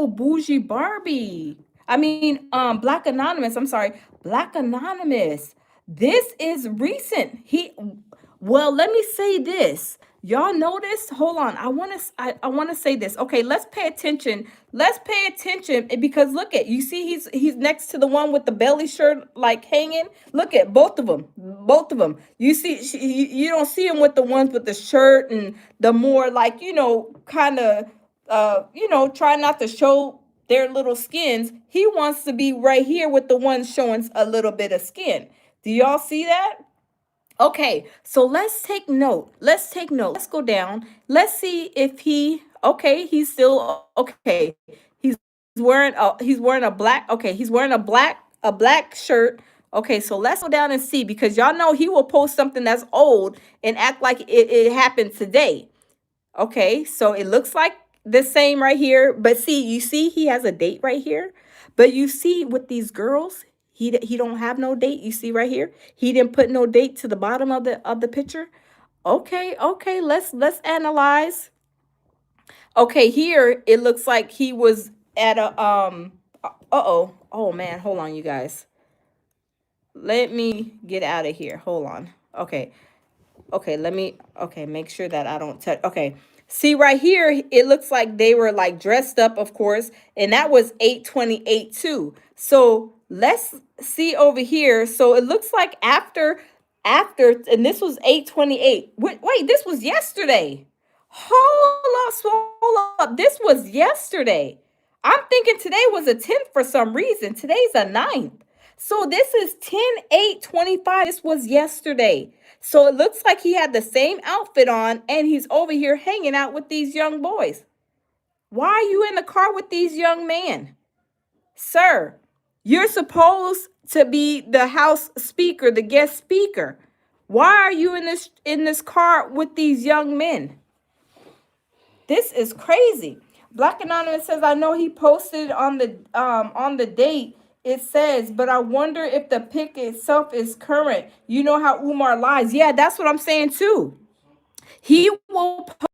Bougie Barbie. I mean, Black Anonymous. I'm sorry, Black Anonymous. This is recent. Well, let me say this. Y'all notice? Hold on. I want to say this. Okay, let's pay attention. Let's pay attention because look at you see he's next to the one with the belly shirt like hanging. Look at both of them. Both of them. You see you don't see him with the ones with the shirt and the more like, kind of try not to show their little skins. He wants to be right here with the ones showing a little bit of skin. Do y'all see that? Okay, so let's take note. Let's take note. Let's go down. Let's see if okay, he's still okay. He's wearing a black, okay, he's wearing a black shirt. Okay, so let's go down and see because y'all know he will post something that's old and act like it happened today. Okay, so it looks like the same right here, but see, you see he has a date right here. But you see with these girls, he don't have no date. You see right here, he didn't put no date to the bottom of the picture. Okay, okay, let's analyze. Okay, here it looks like he was at a uh-oh. Oh man, hold on you guys. Let me get out of here. Hold on. Okay. Okay, okay, make sure that I don't touch. Okay, see right here, it looks like they were like dressed up, of course, and that was 8/28 too. So let's see over here. So it looks like and this was 8/28. Wait, this was yesterday. Hold up. This was yesterday. I'm thinking today was a 10th for some reason. Today's a ninth. So this is 10/8/25. This was yesterday. So it looks like he had the same outfit on and he's over here hanging out with these young boys. Why are you in the car with these young men? Sir, you're supposed to be the house speaker, the guest speaker. Why are you in this car with these young men? This is crazy. Black Anonymous says, I know he posted on the date. It says, but I wonder if the pic itself is current. You know how Umar lies. Yeah, that's what I'm saying too. He will post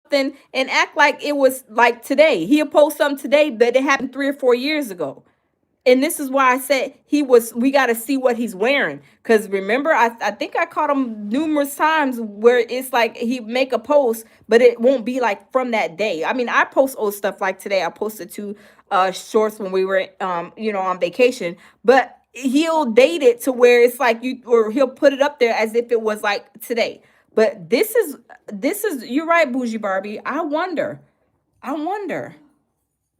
something and act like it was like today. He'll post something today that it happened 3 or 4 years ago. And this is why I said we got to see what he's wearing. Because remember, I think I caught him numerous times where it's like he make a post, but it won't be like from that day. I mean, I post old stuff like today. I posted 2 shorts when we were, on vacation. But he'll date it to where it's like or he'll put it up there as if it was like today. But you're right, Bougie Barbie. I wonder.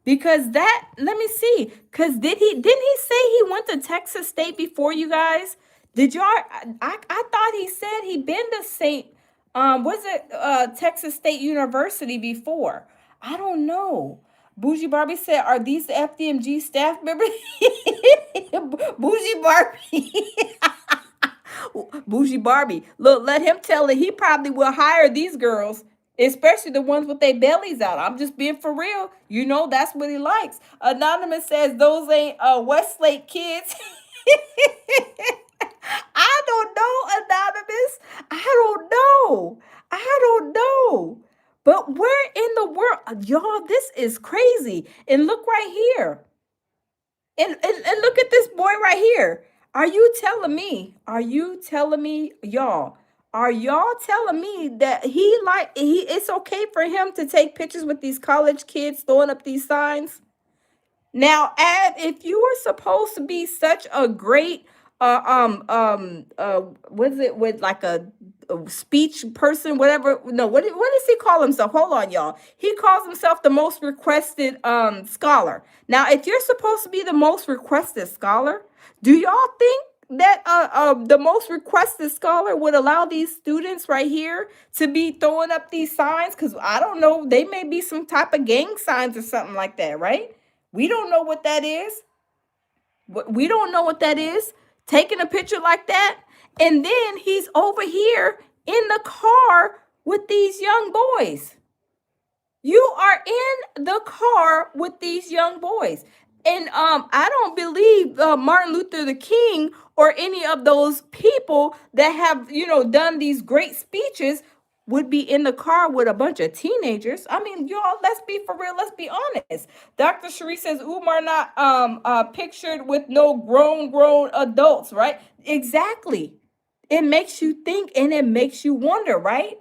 Because let me see. Because didn't he say he went to Texas State before, you guys? Did y'all? I thought he said he been to Texas State University before. I don't know. Bougie Barbie said, are these the FDMG staff members? Bougie Barbie. Bougie Barbie. Look, let him tell it. He probably will hire these girls, especially the ones with their bellies out. I'm just being for real. That's what he likes. Anonymous says those ain't Westlake kids. I don't know, Anonymous. I don't know. But where in the world, y'all, this is crazy. And look right here. And look at this boy right here. Are you telling me, y'all? Are y'all telling me that it's okay for him to take pictures with these college kids throwing up these signs? Now, if you were supposed to be such a great what is it with like a speech person, whatever? No, what does he call himself? Hold on, y'all. He calls himself the most requested scholar. Now, if you're supposed to be the most requested scholar, do y'all think that the most requested scholar would allow these students right here to be throwing up these signs? Because I don't know, they may be some type of gang signs or something like that, right? We don't know what that is. We don't know what that is. Taking a picture like that. And then he's over here in the car with these young boys. You are in the car with these young boys. And I don't believe Martin Luther the King or any of those people that have, done these great speeches would be in the car with a bunch of teenagers. I mean, y'all, let's be for real. Let's be honest. Dr. Cherie says Umar not pictured with no grown adults, right? Exactly. It makes you think and it makes you wonder, right?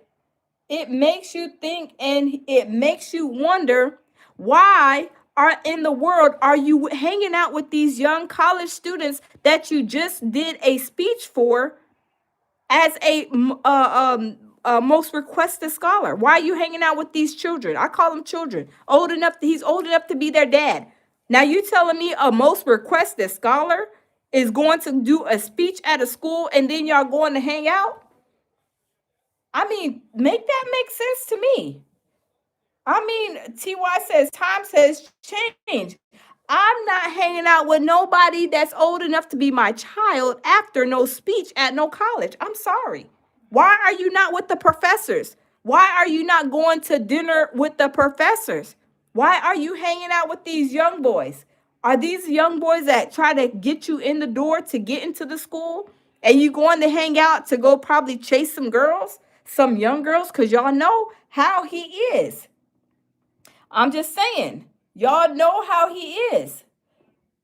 It makes you think, and it makes you wonder, why are in the world are you hanging out with these young college students that you just did a speech for as a most requested scholar? Why are you hanging out with these children? I call them children. He's old enough to be their dad. Now you telling me a most requested scholar is going to do a speech at a school and then y'all going to hang out? I mean, make that make sense to me. I mean, TY says times has changed. I'm not hanging out with nobody that's old enough to be my child after no speech at no college. I'm sorry. Why are you not with the professors? Why are you not going to dinner with the professors? Why are you hanging out with these young boys? Are these young boys that try to get you in the door to get into the school? And you going to hang out to go probably chase some girls, some young girls, because y'all know how he is. I'm just saying, y'all know how he is.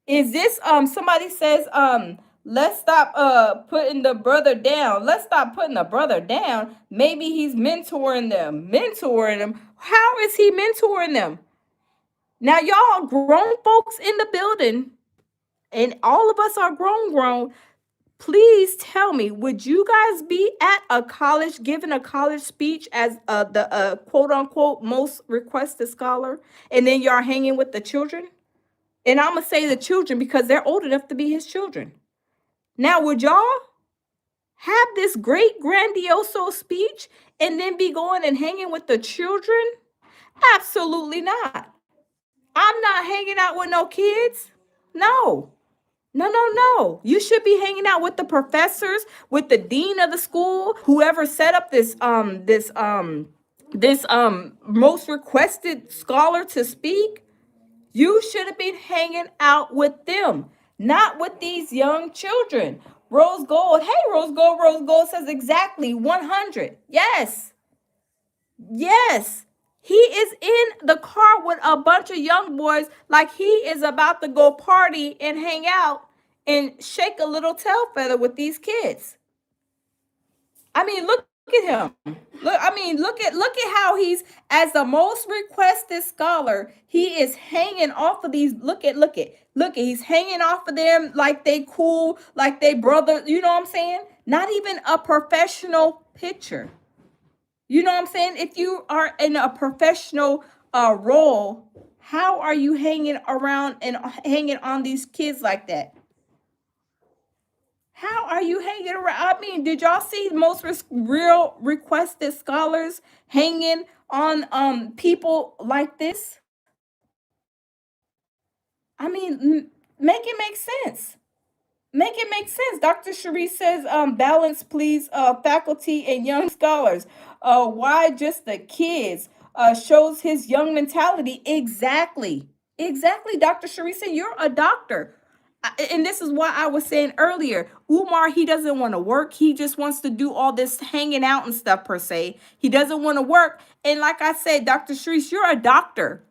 Is this somebody says let's stop putting the brother down. Let's stop putting the brother down. Maybe he's mentoring them. Mentoring them. How is he mentoring them? Now y'all grown folks in the building, and all of us are grown. Please tell me, would you guys be at a college giving a college speech as the quote unquote most requested scholar, and then y'all hanging with the children? And I'm gonna say the children because they're old enough to be his children. Now, would y'all have this great grandioso speech and then be going and hanging with the children? Absolutely not. I'm not hanging out with no kids. No. No. You should be hanging out with the professors, with the dean of the school, whoever set up this most requested scholar to speak. You should have been hanging out with them, not with these young children. Rose Gold, hey Rose Gold says exactly 100. Yes. He is in the car with a bunch of young boys like he is about to go party and hang out and shake a little tail feather with these kids. I mean, look at him. Look at how he's as the most requested scholar. He is hanging off of these. Look at. He's hanging off of them like they cool, like they brother. You know what I'm saying? Not even a professional picture. You know what I'm saying? If you are in a professional role, how are you hanging around and hanging on these kids like that? How are you hanging around? I mean, did y'all see most real requested scholars hanging on people like this? I mean, make it make sense. Make it make sense. Dr. Cherie says, balance, please, faculty and young scholars. Why just the kids? Shows his young mentality. Exactly. Dr. Cherie said, you're a doctor. And this is why I was saying earlier, Umar, he doesn't want to work. He just wants to do all this hanging out and stuff per se. He doesn't want to work. And like I said, Dr. Sharice, you're a doctor.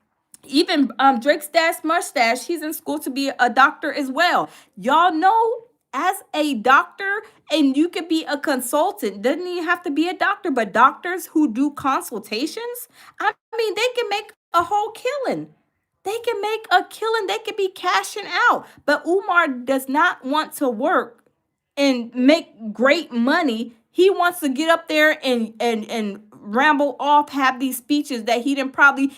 Even Drake's Dash Mustache, he's in school to be a doctor as well. Y'all know, as a doctor, and you could be a consultant, doesn't even have to be a doctor, but doctors who do consultations, I mean, they can make a whole killing. They can make a killing. They could be cashing out. But Umar does not want to work and make great money. He wants to get up there and ramble off, have these speeches that he didn't probably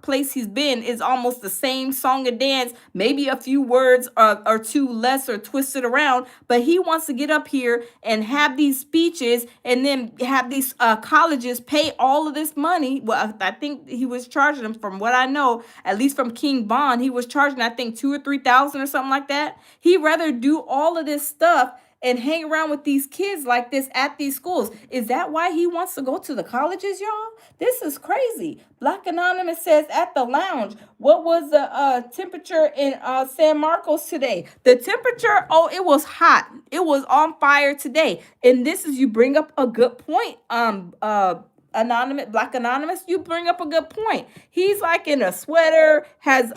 place he's been is almost the same song and dance, maybe a few words or two less or twisted around, but he wants to get up here and have these speeches and then have these colleges pay all of this money. Well, I think he was charging them, from what I know, at least from King Bond, he was charging, I think, 2,000 or 3,000 or something like that. He'd rather do all of this stuff and hang around with these kids like this at these schools. Is that why he wants to go to the colleges, y'all? This is crazy. Black Anonymous says, at the lounge, what was the temperature in San Marcos today? The temperature, oh, it was hot. It was on fire today. And this is, you bring up a good point, Anonymous, Black Anonymous, you bring up a good point. He's like in a sweater, has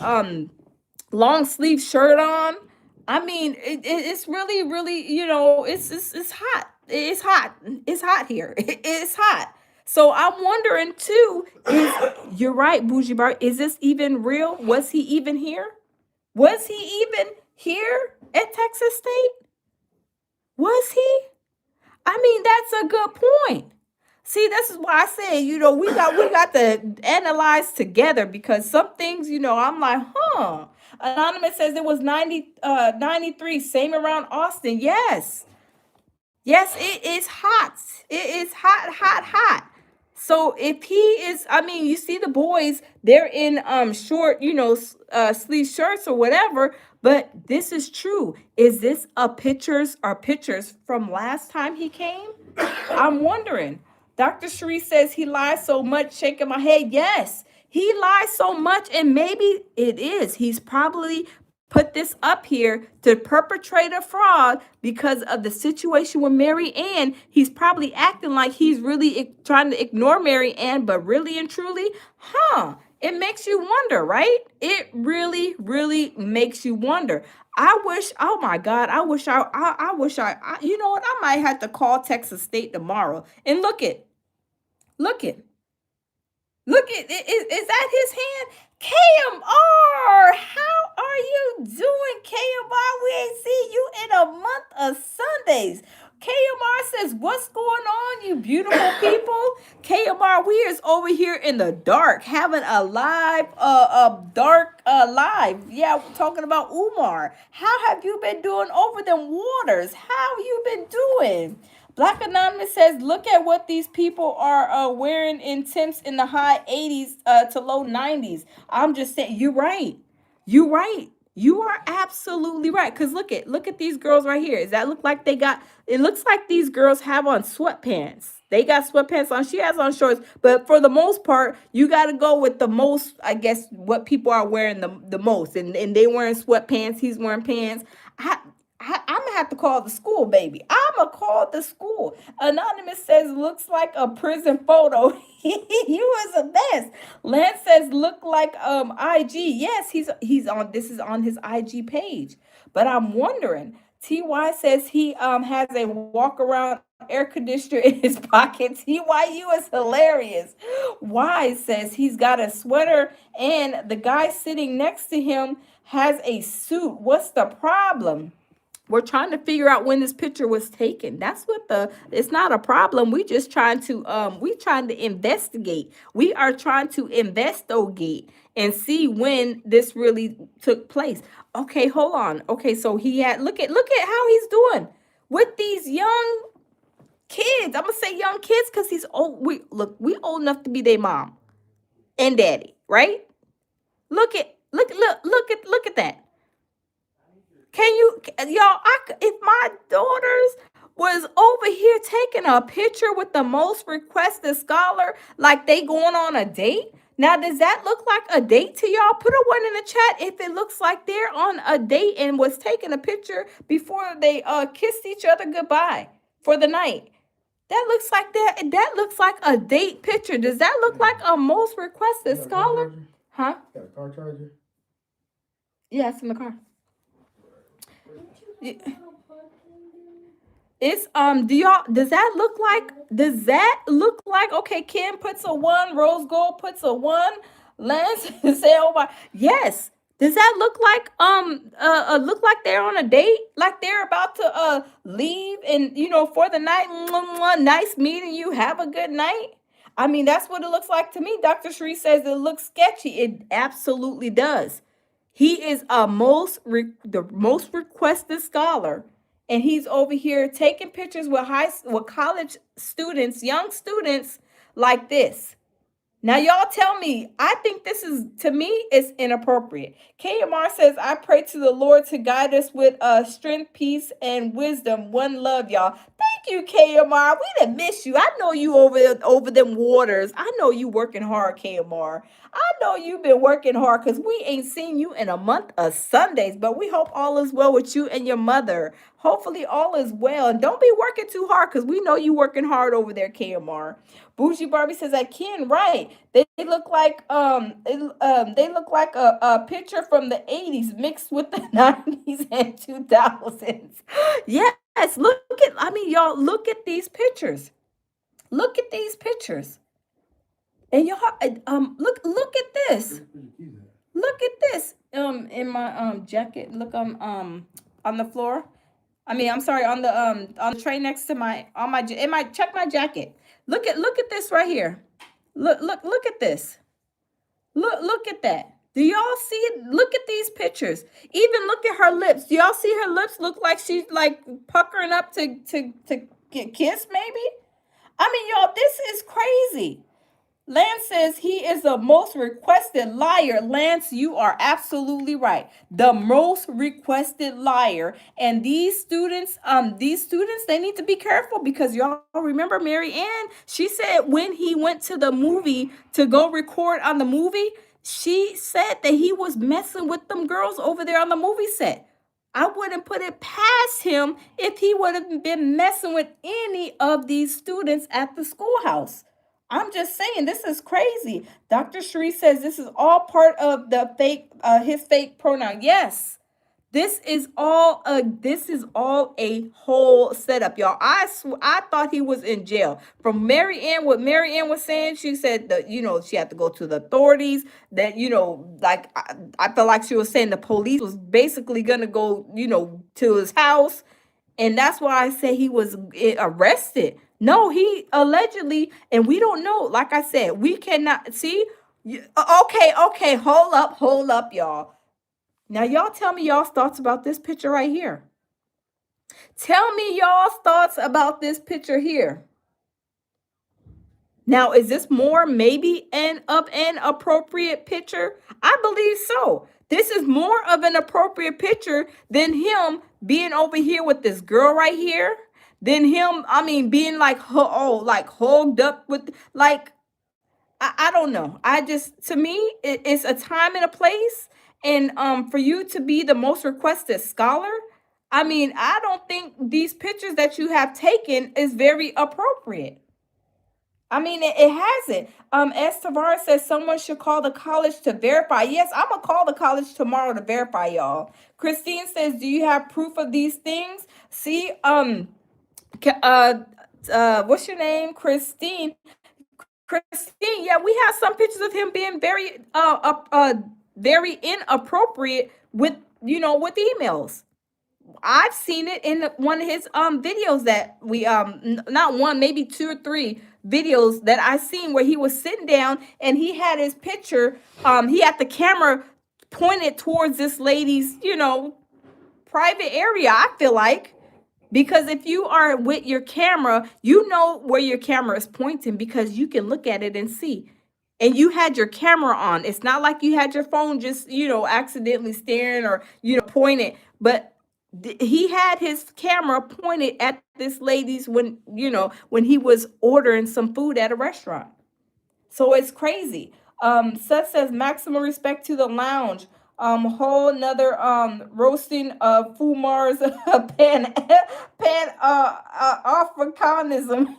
long sleeve shirt on. I mean, it's really, it's hot. It's hot. It's hot here. It's hot. So I'm wondering too, is you're right, Bougie Bar, is this even real? Was he even here? Was he even here at Texas State? Was he? I mean, that's a good point. See, this is why I say, we got to analyze together, because some things, I'm like, huh. Anonymous says it was 93, same around Austin. Yes. Yes, it is hot. It is hot, hot, hot. So if he is, I mean, you see the boys, they're in short, sleeve shirts or whatever, but this is true. Is this a pictures from last time he came? I'm wondering. Dr. Cherie says he lies so much, shaking my head. Yes, he lies so much, and maybe it is. He's probably put this up here to perpetrate a fraud because of the situation with Mary Ann. He's probably acting like he's really trying to ignore Mary Ann, but really and truly, it makes you wonder, right? It really, really makes you wonder. I wish, oh my God, you know what? I might have to call Texas State tomorrow and look it. Look at it. Is that his hand? KMR, how are you doing, KMR? We ain't seen you in a month of Sundays. KMR says, what's going on, you beautiful people? KMR, we is over here in the dark, having a live, dark live. Yeah, we're talking about Umar. How have you been doing over them waters? How you been doing? Black Anonymous says, look at what these people are wearing in temps in the high 80s to low 90s. I'm just saying, you're right. You're right. You are absolutely right. Because look at these girls right here. Does that look like it looks like these girls have on sweatpants. They got sweatpants on. She has on shorts. But for the most part, you got to go with the most, I guess, what people are wearing the most. And they wearing sweatpants. He's wearing pants. I'm gonna have to call the school, baby. I'm gonna call the school. Anonymous says looks like a prison photo. You is a mess. Lance says look like IG. Yes, he's on. This is on his IG page. But I'm wondering. Ty says he has a walk around air conditioner in his pocket. TYU is hilarious. Y says he's got a sweater and the guy sitting next to him has a suit. What's the problem? We're trying to figure out when this picture was taken. That's what it's not a problem. We just trying to investigate. We are trying to investigate and see when this really took place. Okay, hold on. Okay, so he had look at how he's doing with these young kids. I'm gonna say young kids because he's old. We old enough to be their mom and daddy, right? Look at that. Can you, y'all, if my daughters was over here taking a picture with the most requested scholar, like they going on a date. Now, does that look like a date to y'all? Put a one in the chat if it looks like they're on a date and was taking a picture before they kissed each other goodbye for the night. That looks like that looks like a date picture. Does that look like a most requested scholar? Huh? Got a car charger? Yeah, it's in the car. It's does that look like okay, Kim puts a 1, Rose Gold puts a 1, Lance say oh my yes. Does that look like they're on a date? Like they're about to leave and for the night, nice meeting you, have a good night. I mean, that's what it looks like to me. Dr. Cherie says it looks sketchy. It absolutely does. He is the most requested scholar, and he's over here taking pictures with college students, young students like this. Now, y'all tell me, I think this is, to me, it's inappropriate. KMR says, I pray to the Lord to guide us with strength, peace, and wisdom. One love, y'all. Thank you, KMR. We done miss you. I know you over them waters. I know you working hard, KMR. I know you've been working hard because we ain't seen you in a month of Sundays, but we hope all is well with you and your mother. Hopefully all is well. And don't be working too hard because we know you working hard over there, KMR. Bougie Barbie says, I can, right. They look like a picture from the 80s mixed with the 90s and 2000s. Yes, y'all, look at these pictures. Look at these pictures. And y'all, look at this. Look at this. In my jacket. Look, on the floor. I mean, I'm sorry, on the tray next to my check my jacket. Look at this right here. Look at this. Look at that. Do y'all see it? Look at these pictures. Even look at her lips. Do y'all see her lips look like she's like puckering up to get kissed maybe? I mean, y'all, this is crazy. Lance says he is the most requested liar. Lance, you are absolutely right. The most requested liar. And these students, they need to be careful because y'all remember Mary Ann? She said when he went to the movie to go record on the movie, she said that he was messing with them girls over there on the movie set. I wouldn't put it past him if he would have been messing with any of these students at the schoolhouse. I'm just saying, this is crazy. Dr. Sheree says this is all part of the fake, his fake pronoun. Yes, this is all a whole setup, y'all. I thought he was in jail. From Mary Ann, what Mary Ann was saying, she said that she had to go to the authorities. That like I felt like she was saying the police was basically gonna go to his house. And that's why I say he was arrested. No, he allegedly, and we don't know. Like I said, we cannot see. Okay, hold up, y'all. Now, y'all tell me y'all's thoughts about this picture right here. Tell me y'all's thoughts about this picture here. Now, is this more maybe an appropriate picture? I believe so. This is more of an appropriate picture than him being over here with this girl right here. Than him, I mean, being like hugged up with I don't know. To me, it's a time and a place, and for you to be the most requested scholar, I mean, I don't think these pictures that you have taken is very appropriate. I mean, it hasn't. S. Tavares says someone should call the college to verify. Yes, I'm gonna call the college tomorrow to verify, y'all. Christine says, "Do you have proof of these things?" See, what's your name, Christine? Christine, yeah, we have some pictures of him being very inappropriate with with emails. I've seen it in one of his videos that we not one, maybe two or three videos that I seen where he was sitting down and he had his picture, he had the camera pointed towards this lady's, private area, I feel like. Because if you are with your camera, you know where your camera is pointing because you can look at it and see. And you had your camera on. It's not like you had your phone just, accidentally staring or, pointed. But he had his camera pointed at this lady's when he was ordering some food at a restaurant. So it's crazy. Seth says maximum respect to the lounge. Whole nother roasting of Fumar's pan Africanism.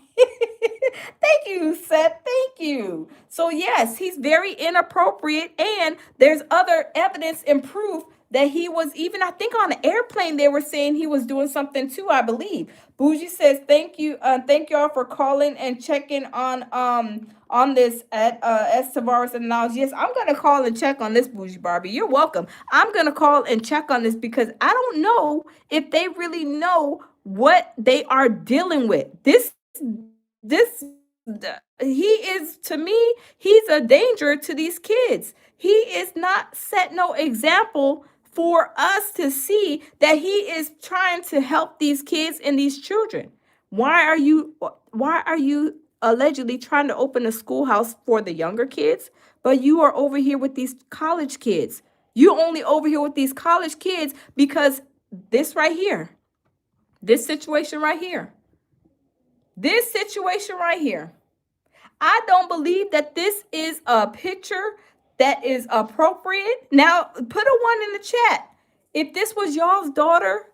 Thank you, Seth. Thank you. So yes, he's very inappropriate, and there's other evidence and proof that he was even, I think on the airplane they were saying he was doing something too, I believe. Bougie says thank you, thank y'all for calling and checking on this at S. Tavares and Knowledge. Yes, I'm gonna call and check on this, Bougie Barbie. You're welcome. I'm gonna call and check on this because I don't know if they really know what they are dealing with. This he is, to me, he's a danger to these kids. He is not set no example for us to see that he is trying to help these kids and these children. Why are you allegedly trying to open a schoolhouse for the younger kids, but you are over here with these college kids? You only over here with these college kids because this right here, this situation right here, I don't believe that this is a picture that is appropriate. Now, put a 1 in the chat. If this was y'all's daughter,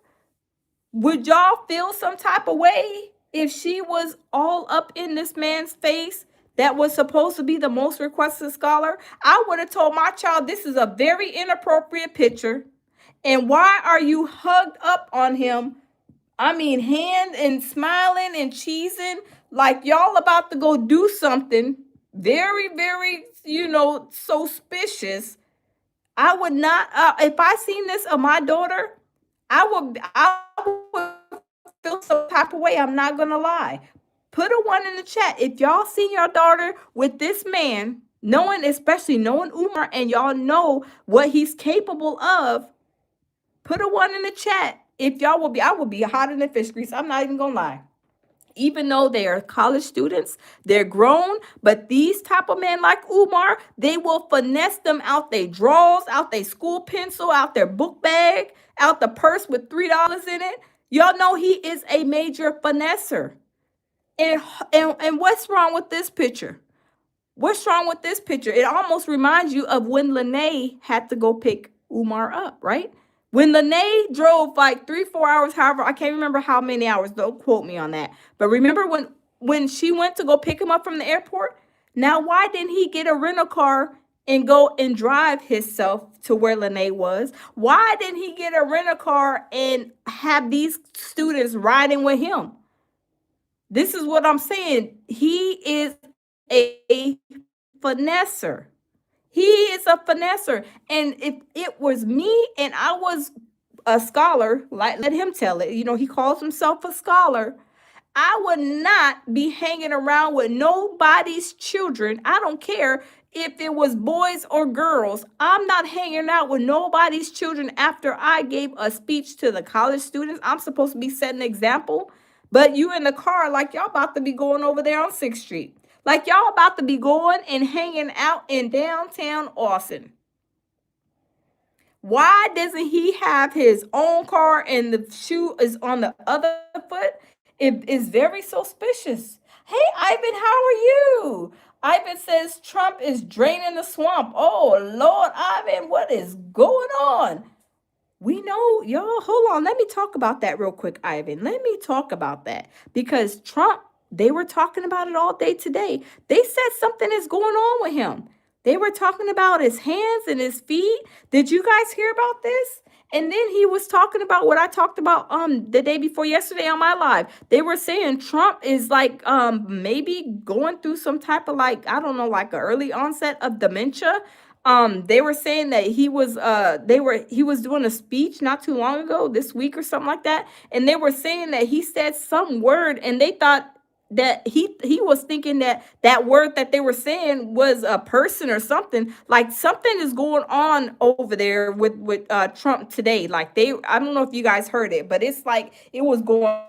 would y'all feel some type of way if she was all up in this man's face that was supposed to be the most requested scholar? I would have told my child this is a very inappropriate picture. And why are you hugged up on him? I mean, hand and smiling and cheesing like y'all about to go do something. very, very, suspicious. I would not, if I seen this of my daughter, I would feel some type of way. I'm not gonna lie. Put a one in the chat if y'all seen your daughter with this man, knowing, especially knowing Umar, and y'all know what he's capable of. Put a one in the chat if y'all will be. I will be hotter than fish grease. I'm not even gonna lie. Even though they are college students, they're grown, but these type of men like Umar, they will finesse them out their drawers, out their school pencil, out their book bag, out the purse with $3 in it. Y'all know he is a major finesser. And what's wrong with this picture? What's wrong with this picture? It almost reminds you of when Lene had to go pick Umar up, right? When Lene drove like 3-4 hours, however, I can't remember how many hours. Don't quote me on that. But remember when she went to go pick him up from the airport? Now, why didn't he get a rental car and go and drive himself to where Lene was? Why didn't he get a rental car and have these students riding with him? This is what I'm saying. He is a finesser. He is a finesser. And if it was me and I was a scholar, like let him tell it, he calls himself a scholar. I would not be hanging around with nobody's children. I don't care if it was boys or girls. I'm not hanging out with nobody's children after I gave a speech to the college students. I'm supposed to be setting an example. But you in the car like y'all about to be going over there on 6th Street. Like y'all about to be going and hanging out in downtown Austin. Why doesn't he have his own car and the shoe is on the other foot? It is very suspicious. Hey, Ivan, how are you? Ivan says Trump is draining the swamp. Oh, Lord, Ivan, what is going on? We know, y'all, hold on. Let me talk about that real quick, Ivan. Let me talk about that. Because Trump, they were talking about it all day today. They said something is going on with him. They were talking about his hands and his feet. Did you guys hear about this? And then he was talking about what I talked about the day before yesterday on my live. They were saying Trump is like maybe going through some type of like, I don't know, like an early onset of dementia. They were saying that he was doing a speech not too long ago, this week or something like that, and they were saying that he said some word, and they thought that he was thinking that that word that they were saying was a person or something. Like something is going on over there with Trump today. Like I don't know if you guys heard it, but it's like it was going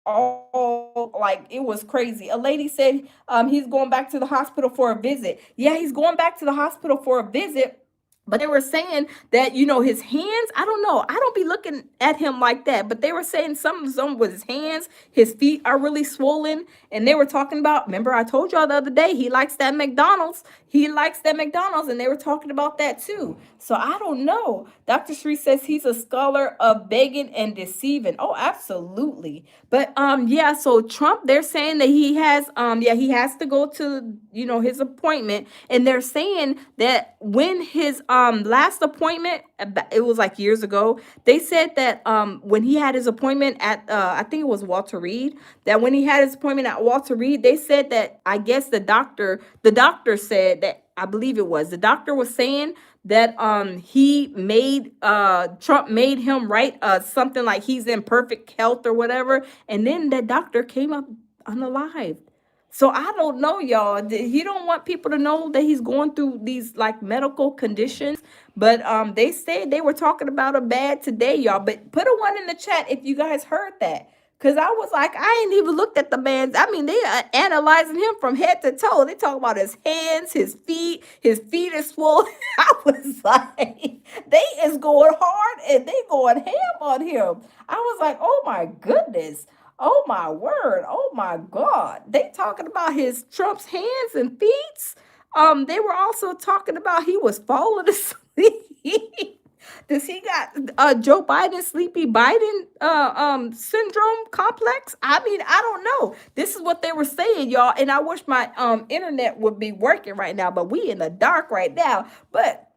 all like it was crazy. A lady said he's going back to the hospital for a visit. Yeah, he's going back to the hospital for a visit. But they were saying that, his hands, I don't know. I don't be looking at him like that. But they were saying some with his hands, his feet are really swollen. And they were talking about, remember I told y'all the other day, he likes that McDonald's. He likes that McDonald's. And they were talking about that too. So I don't know. Dr. Shree says he's a scholar of begging and deceiving. Oh, absolutely. But yeah, so Trump, they're saying that he has to go to, his appointment. And they're saying that when his last appointment, it was like years ago, they said that when he had his appointment at I think it was Walter Reed, that when he had his appointment at Walter Reed, they said that I guess the doctor said that, I believe it was, the doctor was saying that Trump made him write something like he's in perfect health or whatever, and then that doctor came up unalived. So I don't know, y'all. He don't want people to know that he's going through these like medical conditions. But they said they were talking about a bad today, y'all. But put a one in the chat if you guys heard that. Cause I was like, I ain't even looked at the man's. I mean, they are analyzing him from head to toe. They talk about his hands, his feet. His feet is swollen. I was like, they is going hard and they going ham on him. I was like, oh my goodness. Oh my word. Oh my God. They talking about his Trump's hands and feet. They were also talking about he was falling asleep. Does he got Joe Biden sleepy Biden syndrome complex? I mean, I don't know. This is what they were saying, y'all. And I wish my internet would be working right now, but we in the dark right now. But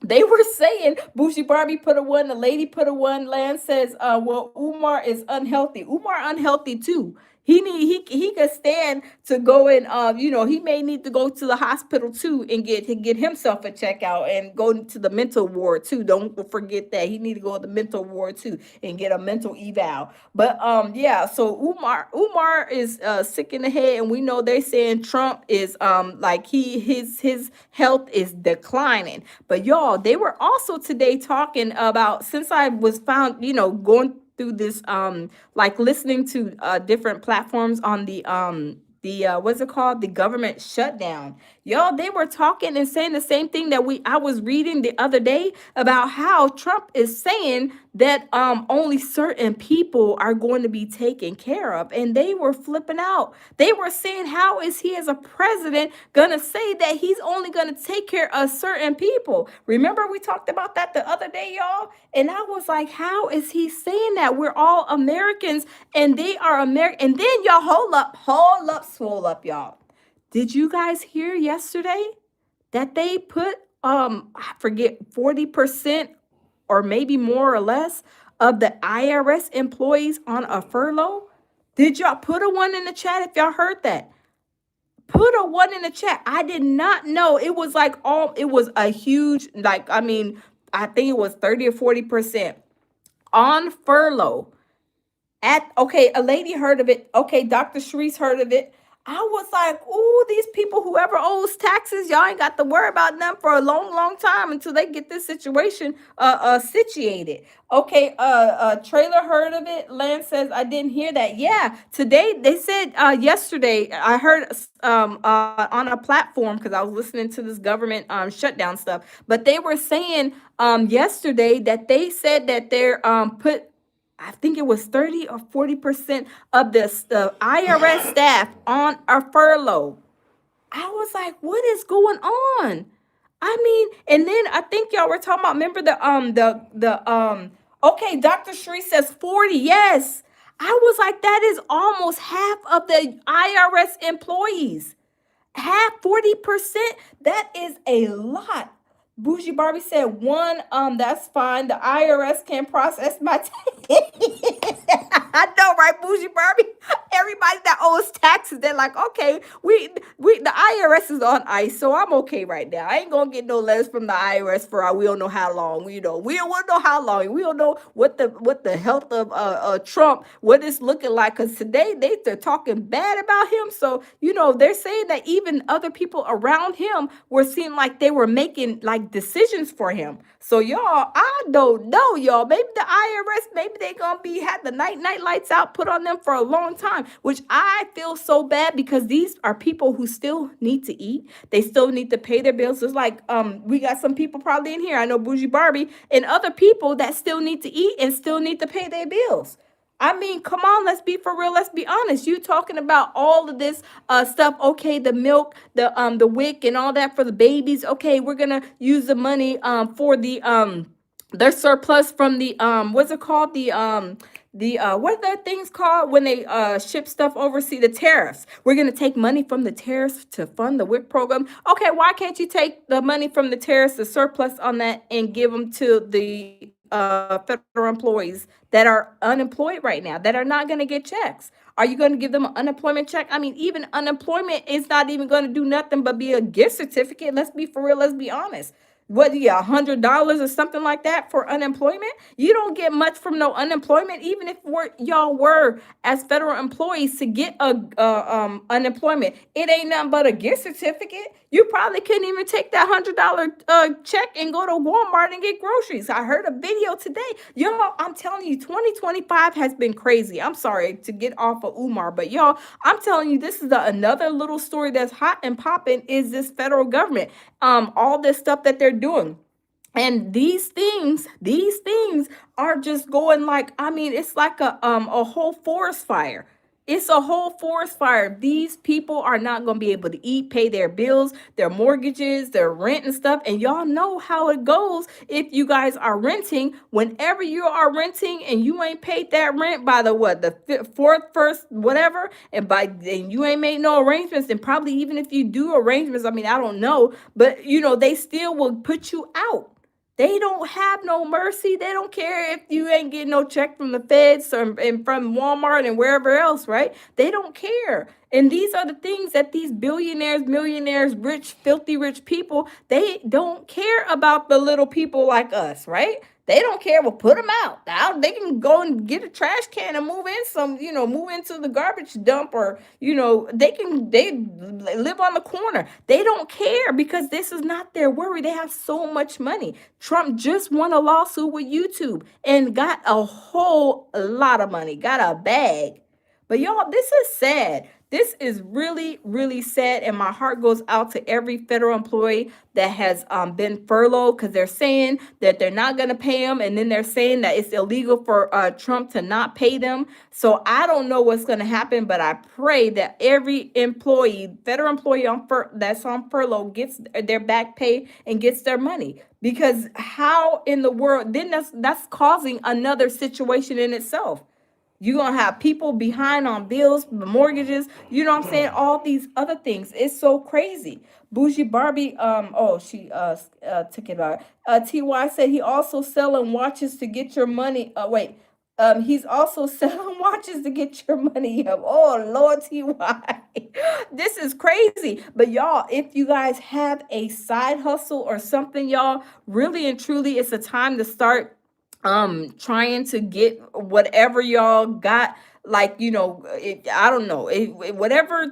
they were saying, Bougie Barbie put a one, the lady put a one, Land says, well, Umar is unhealthy. Umar unhealthy too. He could stand to go and he may need to go to the hospital too and get himself a checkout and go to the mental ward too. Don't forget that he need to go to the mental ward too and get a mental eval. But yeah, so Umar is sick in the head, and we know they're saying Trump is like his health is declining. But y'all, they were also today talking about, since I was found, going through this like listening to different platforms on the what's it called, the government shutdown. Y'all, they were talking and saying the same thing that we I was reading the other day about how Trump is saying that only certain people are going to be taken care of, and they were flipping out. They were saying, how is he as a president gonna say that he's only gonna take care of certain people? Remember we talked about that the other day, y'all, and I was like, how is he saying that? We're all Americans and they are American. And then y'all, swole up, y'all. Did you guys hear yesterday that they put I forget, 40% or maybe more or less of the IRS employees on a furlough? Did y'all put a one in the chat if y'all heard that? Put a one in the chat. I did not know. It was like it was a huge, like, I mean, I think it was 30 or 40% on furlough. Okay, a lady heard of it. Okay, Dr. Sharice heard of it. I was like, ooh, these people, whoever owes taxes, y'all ain't got to worry about them for a long, long time until they get this situation situated. Okay, Trailer heard of it. Lance says, I didn't hear that. Yeah, today they said yesterday, I heard on a platform, because I was listening to this government shutdown stuff, but they were saying yesterday that they said that they're put, I think it was 30 or 40% of the IRS staff on a furlough. I was like, what is going on? I mean, and then I think y'all were talking about, remember okay, Dr. Shree says 40. Yes. I was like, that is almost half of the IRS employees. Half, 40%. That is a lot. Bougie Barbie said one, that's fine. The IRS can process my I know, right, Bougie Barbie? Everybody that owes taxes, they're like, okay, the IRS is on ice, so I'm okay right now. I ain't gonna get no letters from the IRS for we don't know how long. We don't know how long. We don't know what the health of Trump, what it's looking like. Cause today they're talking bad about him. So they're saying that even other people around him were seeing like they were making like decisions for him. So y'all, I don't know, y'all. Maybe the IRS, maybe they gonna had the night lights out put on them for a long time, which I feel so bad, because these are people who still need to eat. They still need to pay their bills. It's like we got some people probably in here, I know Bougie Barbie and other people that still need to eat and still need to pay their bills. I mean, come on, let's be for real. Let's be honest. You talking about all of this stuff. Okay, the milk, the WIC and all that for the babies. Okay, we're gonna use the money for their surplus from the what's it called? The what are the things called when they ship stuff overseas? The tariffs. We're gonna take money from the tariffs to fund the WIC program. Okay, why can't you take the money from the tariffs, the surplus on that, and give them to the federal employees that are unemployed right now, that are not going to get checks? Are you going to give them an unemployment check? I mean, even unemployment is not even going to do nothing but be a gift certificate. Let's be for real. Let's be honest. What, yeah, $100 or something like that for unemployment? You don't get much from no unemployment, even if y'all were as federal employees to get a unemployment. It ain't nothing but a gift certificate. You probably couldn't even take that $100 check and go to Walmart and get groceries. I heard a video today. Y'all, I'm telling you, 2025 has been crazy. I'm sorry to get off of Umar, but y'all, I'm telling you, this is another little story that's hot and popping, is this federal government. All this stuff that they're doing. And these things are just going like, I mean, it's like a whole forest fire. It's a whole forest fire. These people are not going to be able to eat, pay their bills, their mortgages, their rent and stuff. And y'all know how it goes if you guys are renting. Whenever you are renting and you ain't paid that rent by the fourth, first, whatever, and you ain't made no arrangements, and probably even if you do arrangements, I mean, I don't know, but they still will put you out. They don't have no mercy. They don't care if you ain't getting no check from the feds or and from Walmart and wherever else, right? They don't care. And these are the things that these billionaires, millionaires, rich, filthy rich people, they don't care about the little people like us, right? They don't care. Well, put them out. They can go and get a trash can and move in some, move into the garbage dump, or they live on the corner. They don't care because this is not their worry. They have so much money. Trump just won a lawsuit with YouTube and got a whole lot of money, got a bag. But y'all, this is sad. This is really, really sad. And my heart goes out to every federal employee that has been furloughed, because they're saying that they're not going to pay them. And then they're saying that it's illegal for Trump to not pay them. So I don't know what's going to happen, but I pray that every employee, federal employee that's on furlough, gets their back pay and gets their money. Because how in the world, then that's causing another situation in itself. You're going to have people behind on bills, mortgages, you know what I'm saying? All these other things. It's so crazy. Bougie Barbie, she took it out. TY said he also selling watches to get your money. He's also selling watches to get your money up. Oh, Lord, TY. This is crazy. But y'all, if you guys have a side hustle or something, y'all, really and truly, it's a time to start trying to get whatever y'all got, like, I don't know, whatever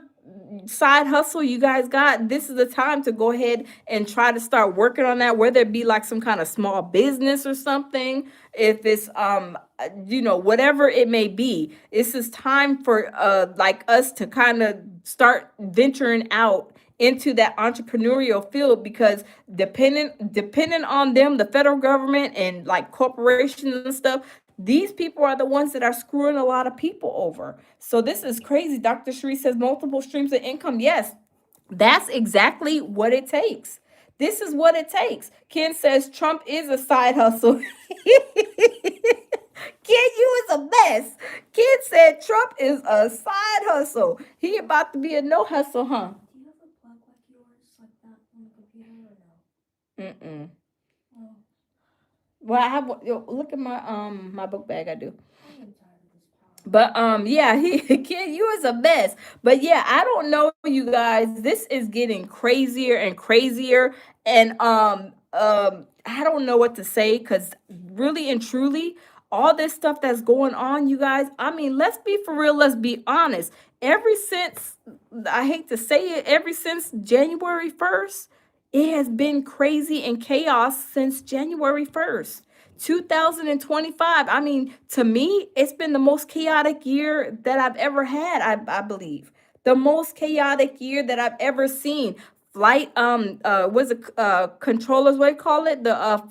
side hustle you guys got, this is the time to go ahead and try to start working on that, whether it be like some kind of small business or something. If it's whatever it may be, this is time for like us to kind of start venturing out into that entrepreneurial field, because depending on them, the federal government and like corporations and stuff, these people are the ones that are screwing a lot of people over. So this is crazy. Dr. Sheree says multiple streams of income. Yes, that's exactly what it takes. This is what it takes. Ken says Trump is a side hustle. Ken, you is a mess. Ken said Trump is a side hustle. He about to be a no hustle, huh? Do you have a plug like yours, like that on the computer, or no? Mm-mm. Oh, Well, I have look at my book bag. I do. I am tired of this power. But yeah, Ken, you is a mess. But yeah, I don't know, you guys. This is getting crazier and crazier, and I don't know what to say, because really and truly, all this stuff that's going on, you guys. I mean, let's be for real. Let's be honest. Ever since, I hate to say it, ever since January 1st, it has been crazy and chaos since January 1st. 2025. I mean, to me, it's been the most chaotic year that I've ever had, I believe. The most chaotic year that I've ever seen. Flight, was it controllers, what do you call it? The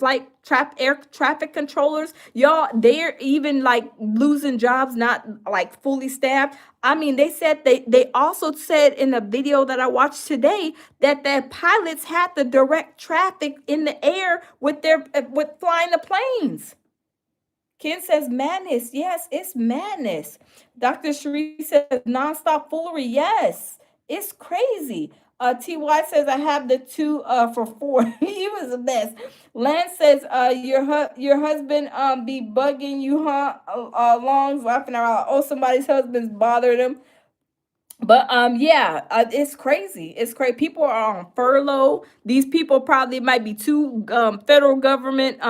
air traffic controllers. Y'all, they're even like losing jobs, not like fully staffed. I mean, they also said in a video that I watched today that the pilots had to direct traffic in the air with with flying the planes. Ken says madness. Yes, it's madness. Dr. Cherie says nonstop foolery. Yes, it's crazy. TY says I have the two for four. He was a mess. Lance says your husband be bugging you, huh? Longs laughing around. Oh, somebody's husband's bothered him. But yeah, it's crazy. It's crazy. People are on furlough. These people probably might be two federal government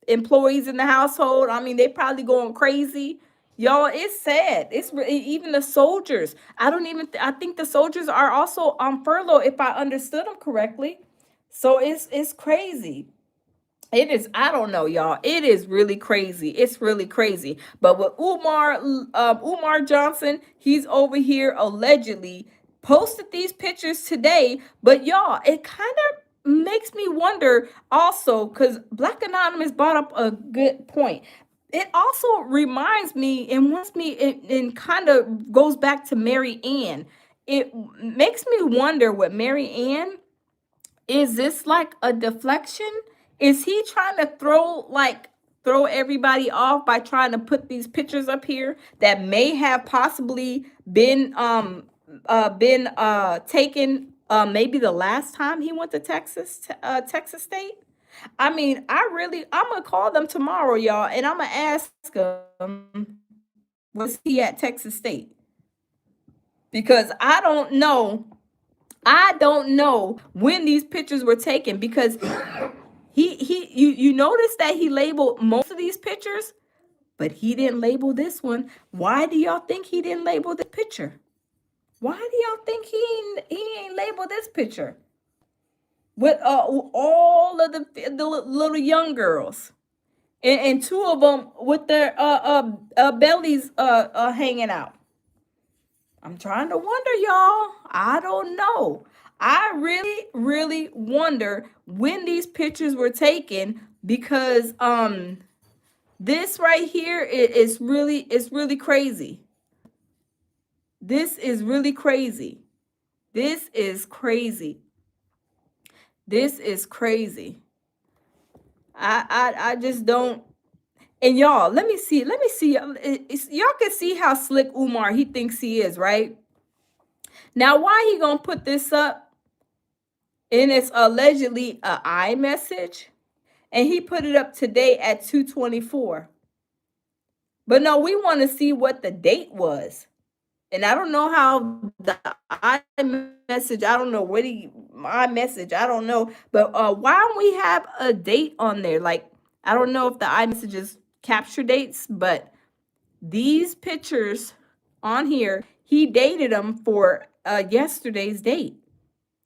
employees in the household. I mean, they probably going crazy. Y'all, it's sad. Even the soldiers. I don't even. I think the soldiers are also on furlough, if I understood them correctly. So it's crazy. It is, I don't know, y'all. It is really crazy. It's really crazy. But with Umar Johnson, he's over here allegedly posted these pictures today. But y'all, it kind of makes me wonder also, because Black Anonymous brought up a good point. It also reminds me and wants me, and kind of goes back to Mary Ann. It makes me wonder what Mary Ann, is this like a deflection? Is he trying to throw everybody off by trying to put these pictures up here that may have possibly been taken maybe the last time he went to Texas State? I mean, I'm gonna call them tomorrow, y'all, and I'm gonna ask him, was he at Texas State? Because I don't know when these pictures were taken, because you notice that he labeled most of these pictures, but he didn't label this one. Why do y'all think he didn't label this picture? Why do y'all think he ain't labeled this picture with all of the little young girls, and two of them with their bellies hanging out? I'm trying to wonder, y'all. I don't know. I really wonder when these pictures were taken, because this right here is really, it's really crazy. This is really crazy. This is crazy. This is crazy. I just don't. And y'all, let me see. Y'all can see how slick Umar he thinks he is, right? Now, why he gonna put this up? And it's allegedly a iMessage, and he put it up today at 2:24. But no, we want to see what the date was. And I don't know how the iMessage, I don't know what my message, I don't know. But why don't we have a date on there? Like, I don't know if the iMessages capture dates, but these pictures on here, he dated them for yesterday's date.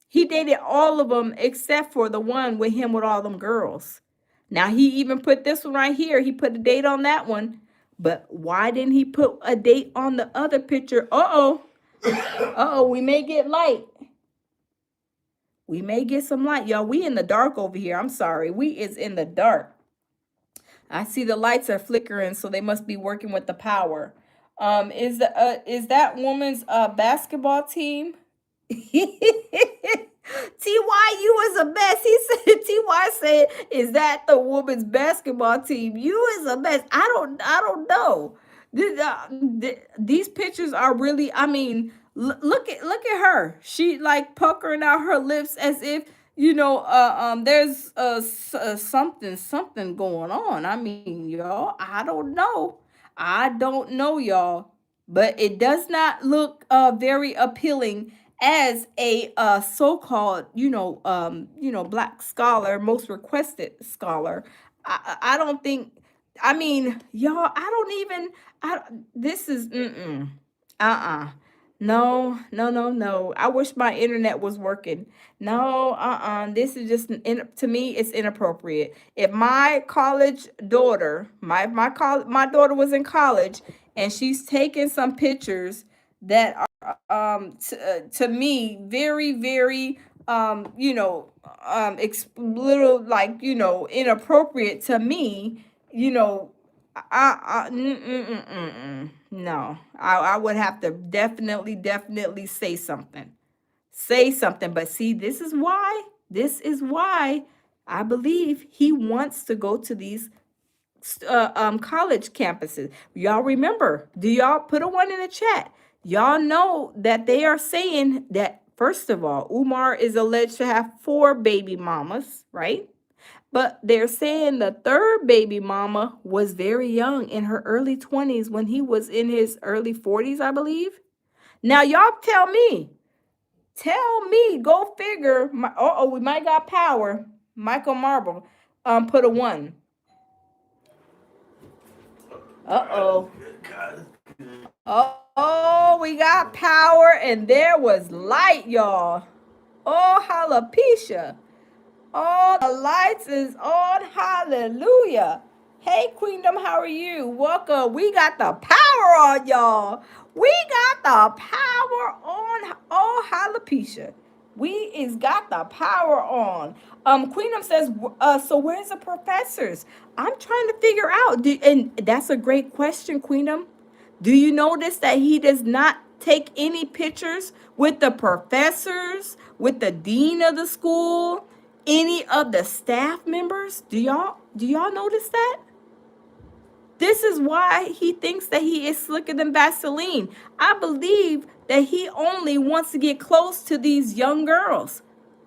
He dated all of them except for the one with him with all them girls. Now, he even put this one right here. He put a date on that one. But why didn't he put a date on the other picture? We may get light. We may get some light. Y'all, we in the dark over here. I'm sorry. We is in the dark. I see the lights are flickering, so they must be working with the power. Is that woman's basketball team? TY, you was a mess. He said, TY said, is that the women's basketball team? You is a mess. I don't know. These pictures are really, I mean, look at her. She like puckering out her lips as if, there's something going on. I mean, y'all, I don't know. Y'all. But it does not look very appealing as a so-called, Black scholar, most requested scholar. I don't think. I mean, y'all, I don't even. This is no, no, no, no. I wish my internet was working. No, this is just to me, it's inappropriate. If my college daughter, my daughter was in college, and she's taking some pictures that are to me very, very little, like, inappropriate to me, no, I would have to definitely say something. But see, this is why I believe he wants to go to these college campuses. Y'all remember? Do y'all put a one in the chat? Y'all know that they are saying that, first of all, Umar is alleged to have 4 baby mamas, right? But they're saying the third baby mama was very young, in her early 20s, when he was in his early 40s, I believe. Now, y'all tell me, go figure. We might got power. Michael Marble put a 1. We got power, and there was light, y'all. Oh, jalapeno. All the lights is on. Hallelujah. Hey, Queendom, how are you? Welcome. We got the power on, y'all. We got the power on. Oh, jalapeno. We is got the power on. Queendom says, so where's the professors? I'm trying to figure out. And that's a great question, Queendom. Do you notice that he does not take any pictures with the professors, with the dean of the school, any of the staff members? Do y'all notice that? This is why he thinks that he is slicker than Vaseline. I believe that he only wants to get close to these young girls.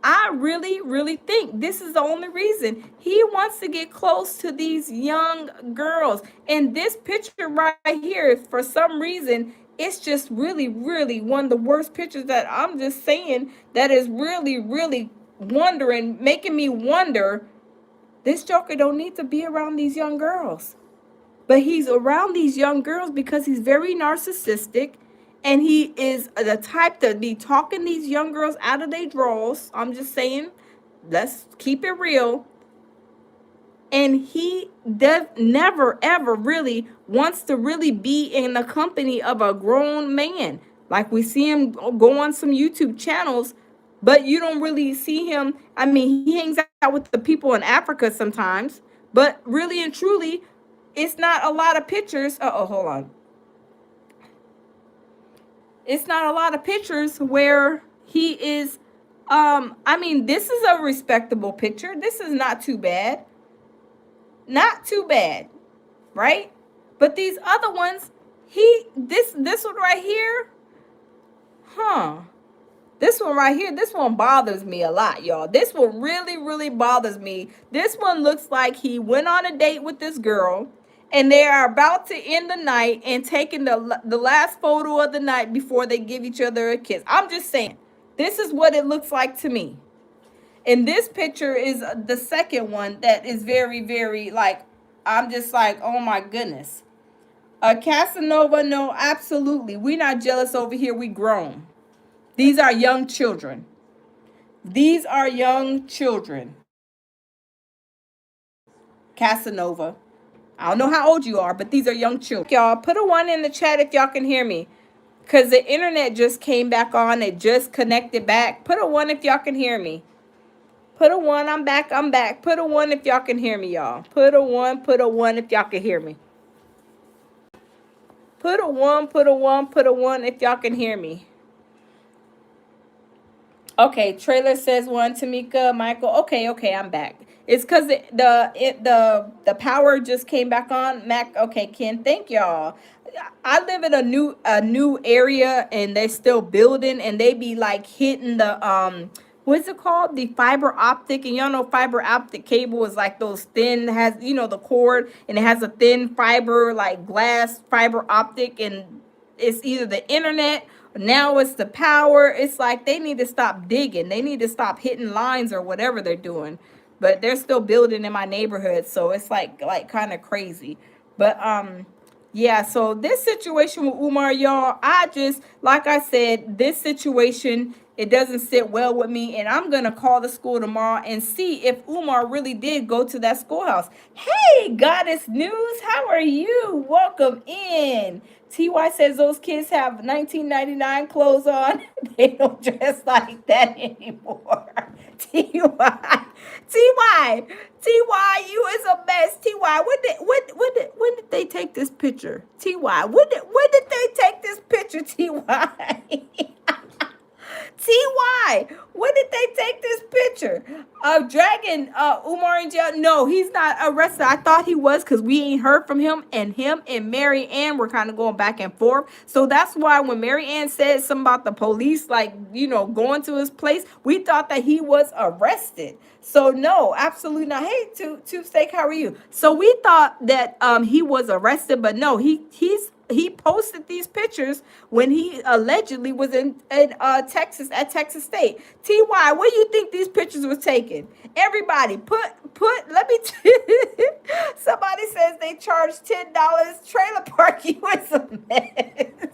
I really, really think this is the only reason he wants to get close to these young girls. And this picture right here, for some reason, it's just really, really one of the worst pictures that I'm just saying that is really, really wondering, making me wonder, this Joker don't need to be around these young girls. But he's around these young girls because he's very narcissistic, and he is the type to be talking these young girls out of their drawers. I'm just saying, let's keep it real. And he does never ever really wants to really be in the company of a grown man. Like we see him go on some YouTube channels, but you don't really see him. I mean, he hangs out with the people in Africa sometimes, but really and truly, it's not a lot of pictures. Hold on. It's not a lot of pictures where he is. I mean, this is a respectable picture. This is not too bad. Not too bad, right? But these other ones, this one right here, huh? This one right here, this one bothers me a lot, y'all. This one really, really bothers me. This one looks like he went on a date with this girl, and they are about to end the night and taking the last photo of the night before they give each other a kiss. I'm just saying, this is what it looks like to me. And this picture is the second one that is very, very, like, I'm just like, oh my goodness. Casanova, no, absolutely. We're not jealous over here. We grown. These are young children. These are young children. Casanova. I don't know how old you are, but these are young children. Y'all, put a 1 in the chat if y'all can hear me. Because the internet just came back on. It just connected back. Put a 1 if y'all can hear me. Put a 1. I'm back. I'm back. Put a 1 if y'all can hear me, y'all. Put a 1. Put a 1 if y'all can hear me. Put a 1. Put a 1. Put a 1 if y'all can hear me. Okay, trailer says 1. Tamika, Michael. Okay, I'm back. It's because the power just came back on. Mac. Okay, Ken. Thank y'all. I live in a new area, and they're still building, and they be like hitting the what's it called, the fiber optic. And y'all know fiber optic cable is like those thin, has, you know, the cord, and it has a thin fiber, like glass fiber optic, and it's either the internet, now it's the power. It's like they need to stop digging, they need to stop hitting lines or whatever they're doing. But they're still building in my neighborhood, so it's like kind of crazy. But yeah, so this situation with Umar, y'all, I just, like I said, this situation, it doesn't sit well with me, and I'm gonna call the school tomorrow and see if Umar really did go to that schoolhouse. Hey, Goddess News, how are you? Welcome in. TY says those kids have 1999 clothes on. They don't dress like that anymore. TY, you is a mess. TY, when did they take this picture? TY, when did they take this picture? TY. TY, when did they take this picture of dragging Umar in jail? No, he's not arrested. I thought he was, because we ain't heard from him and Mary Ann were kind of going back and forth. So that's why when Mary Ann said something about the police, like, you know, going to his place, we thought that he was arrested. So no, absolutely not. Hey, Tube Steak, how are you? So we thought that he was arrested, but no, he posted these pictures when he allegedly was in Texas, at Texas State. TY, where do you think these pictures were taken? Everybody, let me somebody says they charged $10. Trailer Park, you is a mess.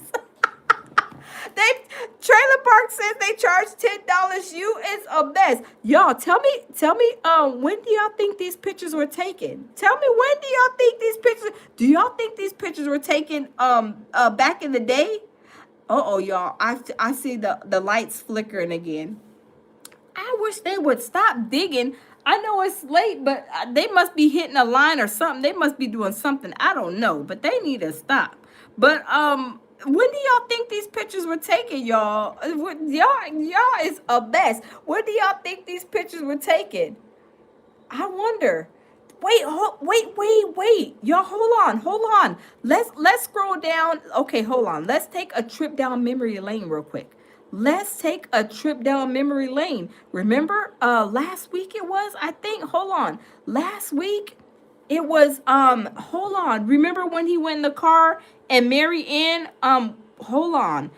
Trailer Park says they charge $10. You is a mess. Y'all, tell me, when do y'all think these pictures were taken? Tell me, when do y'all think these pictures? Do y'all think these pictures were taken back in the day? Y'all, I see the lights flickering again. I wish they would stop digging. I know it's late, but they must be hitting a line or something. They must be doing something. I don't know, but they need to stop. But when do y'all think these pictures were taken, y'all? Y'all is a mess. When do y'all think these pictures were taken? I wonder. Wait. Y'all, hold on. Let's scroll down. Okay, hold on. Let's take a trip down memory lane real quick. Let's take a trip down memory lane. Remember, last week it was, I think, hold on. Last week it was, hold on. Remember when he went in the car and Mary Ann, hold on.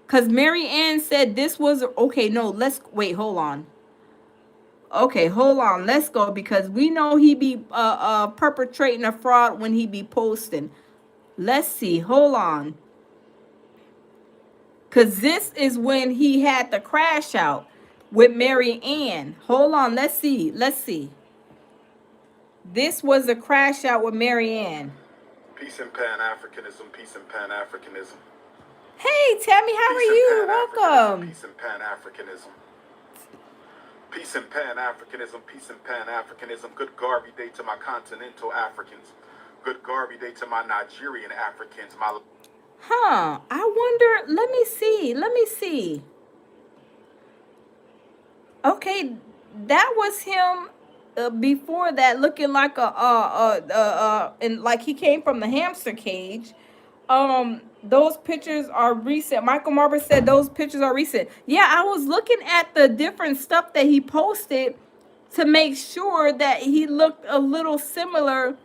Because Mary Ann said this was, okay, no, let's, wait, hold on. Okay, hold on. Let's go because we know he be perpetrating a fraud when he be posting. Let's see. Hold on. Because this is when he had the crash out with Mary Ann. Hold on. Let's see. Let's see. This was a crash out with Mary Ann. Peace and Pan-Africanism, peace and Pan-Africanism. Hey, Tammy, how are you? Welcome. Peace and Pan-Africanism. Peace and Pan-Africanism, peace and Pan-Africanism. Good Garvey Day to my continental Africans. Good Garvey Day to my Nigerian Africans. I wonder, let me see. Okay, that was him before that, looking like and like he came from the hamster cage. Those pictures are recent. Michael Marber said those pictures are recent. Yeah, I was looking at the different stuff that he posted to make sure that he looked a little similar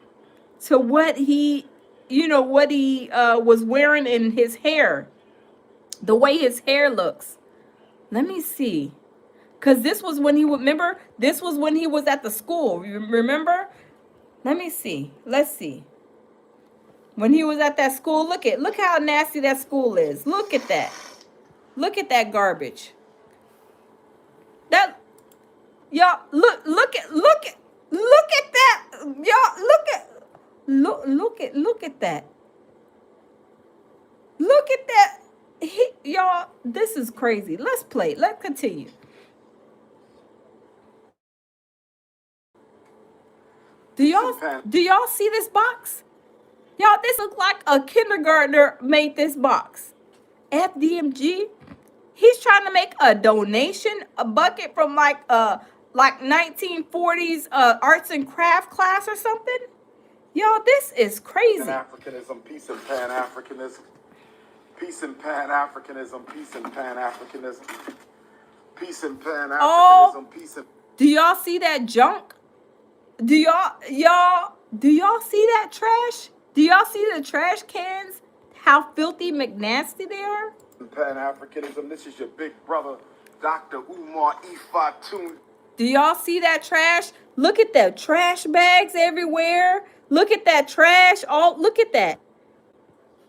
to what he, was wearing in his hair, the way his hair looks. Let me see. Because this was when he would, remember, this was when he was at the school. Remember? Let me see. Let's see. When he was at that school, look how nasty that school is. Look at that. Look at that garbage. That, y'all, look at that. Y'all, look at that. Look at that. Y'all, this is crazy. Let's play. Let's continue. Do y'all see this box? Y'all, this looks like a kindergartner made this box. FDMG. He's trying to make a donation, a bucket from like 1940s arts and craft class or something. Y'all, this is crazy. Pan-Africanism, peace and Pan-Africanism. Peace and Pan-Africanism, peace and Pan-Africanism. Peace and Pan-Africanism, peace and... Do y'all see that junk? Do y'all see that trash? Do y'all see the trash cans? How filthy McNasty they are? Pan-Africanism, this is your big brother, Dr. Umar Ifatun. Do y'all see that trash? Look at the trash bags everywhere. Look at that trash. Look at that.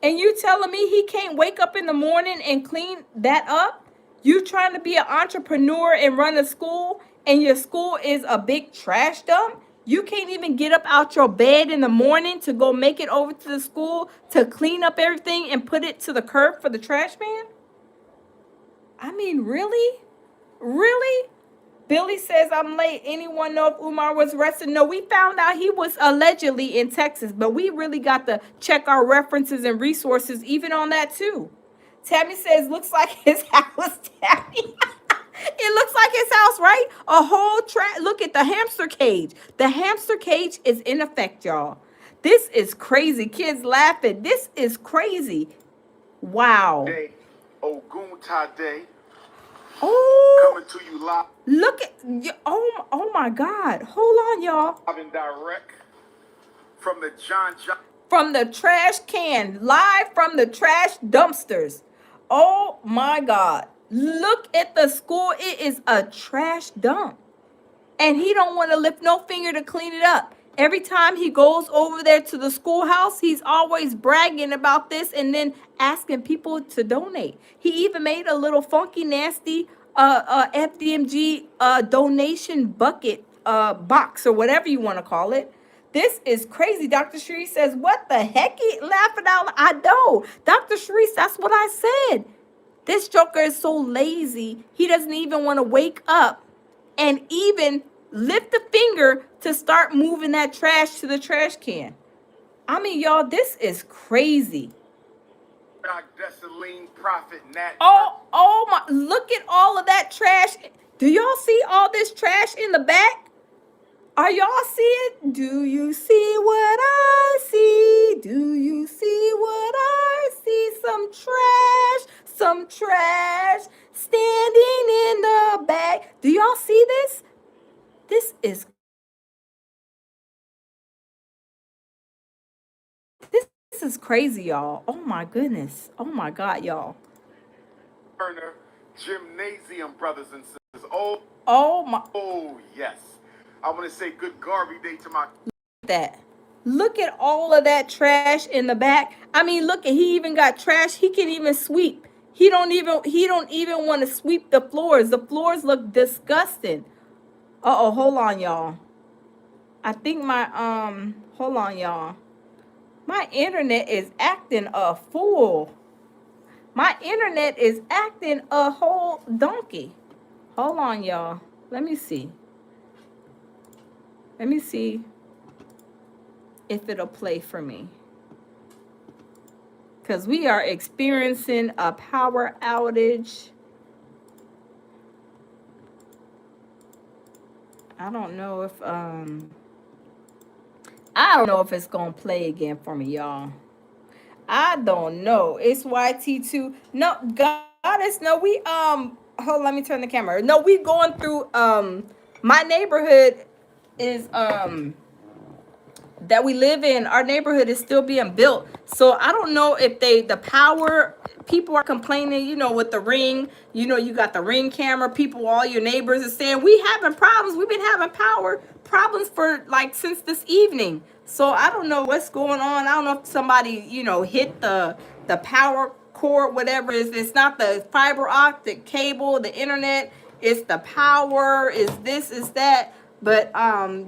And you telling me he can't wake up in the morning and clean that up? You trying to be an entrepreneur and run a school, and your school is a big trash dump? You can't even get up out your bed in the morning to go make it over to the school to clean up everything and put it to the curb for the trash man? I mean, really? Really? Billy says, I'm late. Anyone know if Umar was arrested? No, we found out he was allegedly in Texas, but we really got to check our references and resources even on that too. Tammy says, looks like his house, Tammy. It looks like his house, right? A whole look at the hamster cage. The hamster cage is in effect, y'all. This is crazy. Kids laughing. This is crazy. Wow. Oguntade. Oh. Coming to you live. Look at, oh my God. Hold on, y'all. Live and direct from the John. From the trash can. Live from the trash dumpsters. Oh my God. Look at the school. It is a trash dump. And he don't want to lift no finger to clean it up. Every time he goes over there to the schoolhouse, he's always bragging about this and then asking people to donate. He even made a little funky, nasty FDMG donation bucket box or whatever you want to call it. This is crazy. Dr. Sharice says, what the heck? He laughing out. I know. Dr. Sharice, that's what I said. This joker is so lazy, he doesn't even want to wake up and even lift a finger to start moving that trash to the trash can. I mean, y'all, this is crazy. Oh my, look at all of that trash. Do y'all see all this trash in the back? Are y'all seeing? Do you see what I see? Do you see what I see? Some trash is this is crazy, y'all. Oh my goodness. Oh my God, y'all. Turner Gymnasium, brothers and sisters. Oh my. Oh yes. I want to say good Garvey Day to my That. Look at all of that trash in the back. I mean, look at he even got trash. He can even sweep. He don't even want to sweep the floors. The floors look disgusting. Uh-oh, hold on, y'all. I think my hold on, y'all. My internet is acting a fool. My internet is acting a whole donkey. Hold on, y'all. Let me see. Let me see if it'll play for me. Because we are experiencing a power outage. I don't know if it's gonna play again for me, y'all. I don't know. It's YT2. No, goddess, no, we hold on, let me turn the camera. No, we going through my neighborhood is that we live in, our neighborhood is still being built. So I don't know if the power, people are complaining, with the ring, you got the ring camera, people, all your neighbors are saying, we having problems. We've been having power problems for like since this evening. So I don't know what's going on. I don't know if somebody, hit the power cord, whatever it is. It's not the fiber optic cable, the internet, it's the power, is this, is that. But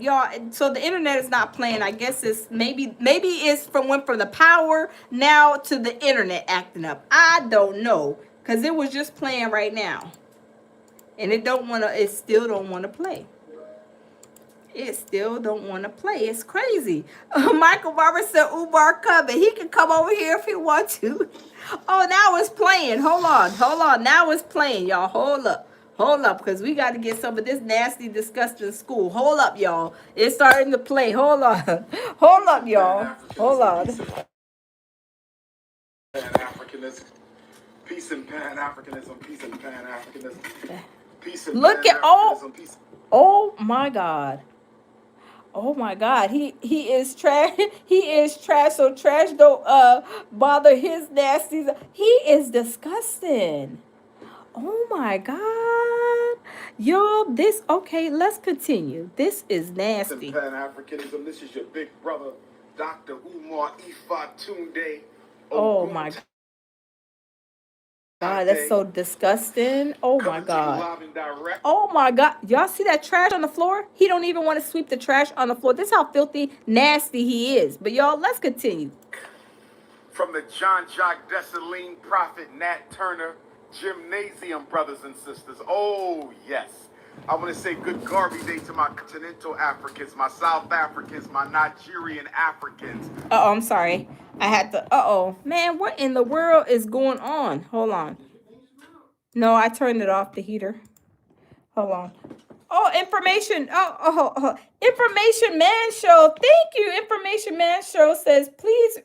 y'all, so the internet is not playing. I guess it's maybe it's went from the power now to the internet acting up. I don't know, because it was just playing right now, and it still don't want to play. It still don't want to play. It's crazy. Michael Barber said Umar coming. He can come over here if he wants to. Oh, now it's playing. Hold on. Now it's playing, y'all. Hold up, because we got to get some of this nasty, disgusting school. Hold up, y'all. It's starting to play. Hold on. Hold up, y'all. Hold on. Pan-Africanism. Peace and Pan-Africanism. Peace and Pan-Africanism. Peace and Look at Pan-Africanism. Peace. Oh my God. Oh my God, he is trash. He is trash. So trash don't bother his nasty. He is disgusting. Oh my God, y'all. This okay? Let's continue. This is nasty. Pan-Africanism. This is your big brother, Dr. Umar Ifa Tunde. Oh my God, that's so disgusting. Oh my God. Oh my God. Y'all see that trash on the floor? He don't even want to sweep the trash on the floor. This is how filthy, nasty he is. But y'all, let's continue. From the John Jacques Dessalines Prophet Nat Turner Gymnasium, brothers and sisters. Oh, yes. I want to say good Garvey Day to my continental Africans, my South Africans, my Nigerian Africans. Uh-oh, I'm sorry. I had to, man, what in the world is going on? Hold on. No, I turned it off, the heater. Hold on. Oh, information. Information Man Show. Thank you. Information Man Show says, please,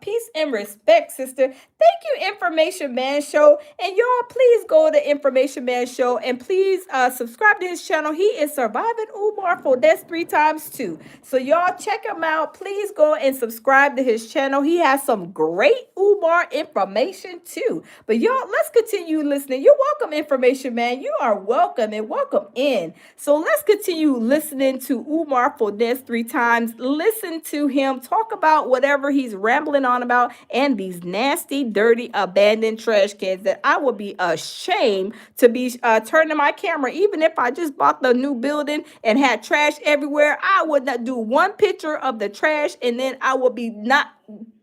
peace and respect, sister. Thank you, Information Man Show. And y'all, please go to Information Man Show and please subscribe to his channel. He is surviving Umar for that's 3 times 2. So y'all check him out. Please go and subscribe to his channel. He has some great Umar information too. But y'all, let's continue listening. You're welcome, Information Man. You are welcome and welcome in. So let's continue listening to Umar for this 3 times. Listen to him talk about whatever he's rambling on about and these nasty, dirty, abandoned trash cans that I would be ashamed to be turning my camera. Even if I just bought the new building and had trash everywhere, I would not do one picture of the trash, and then I would be not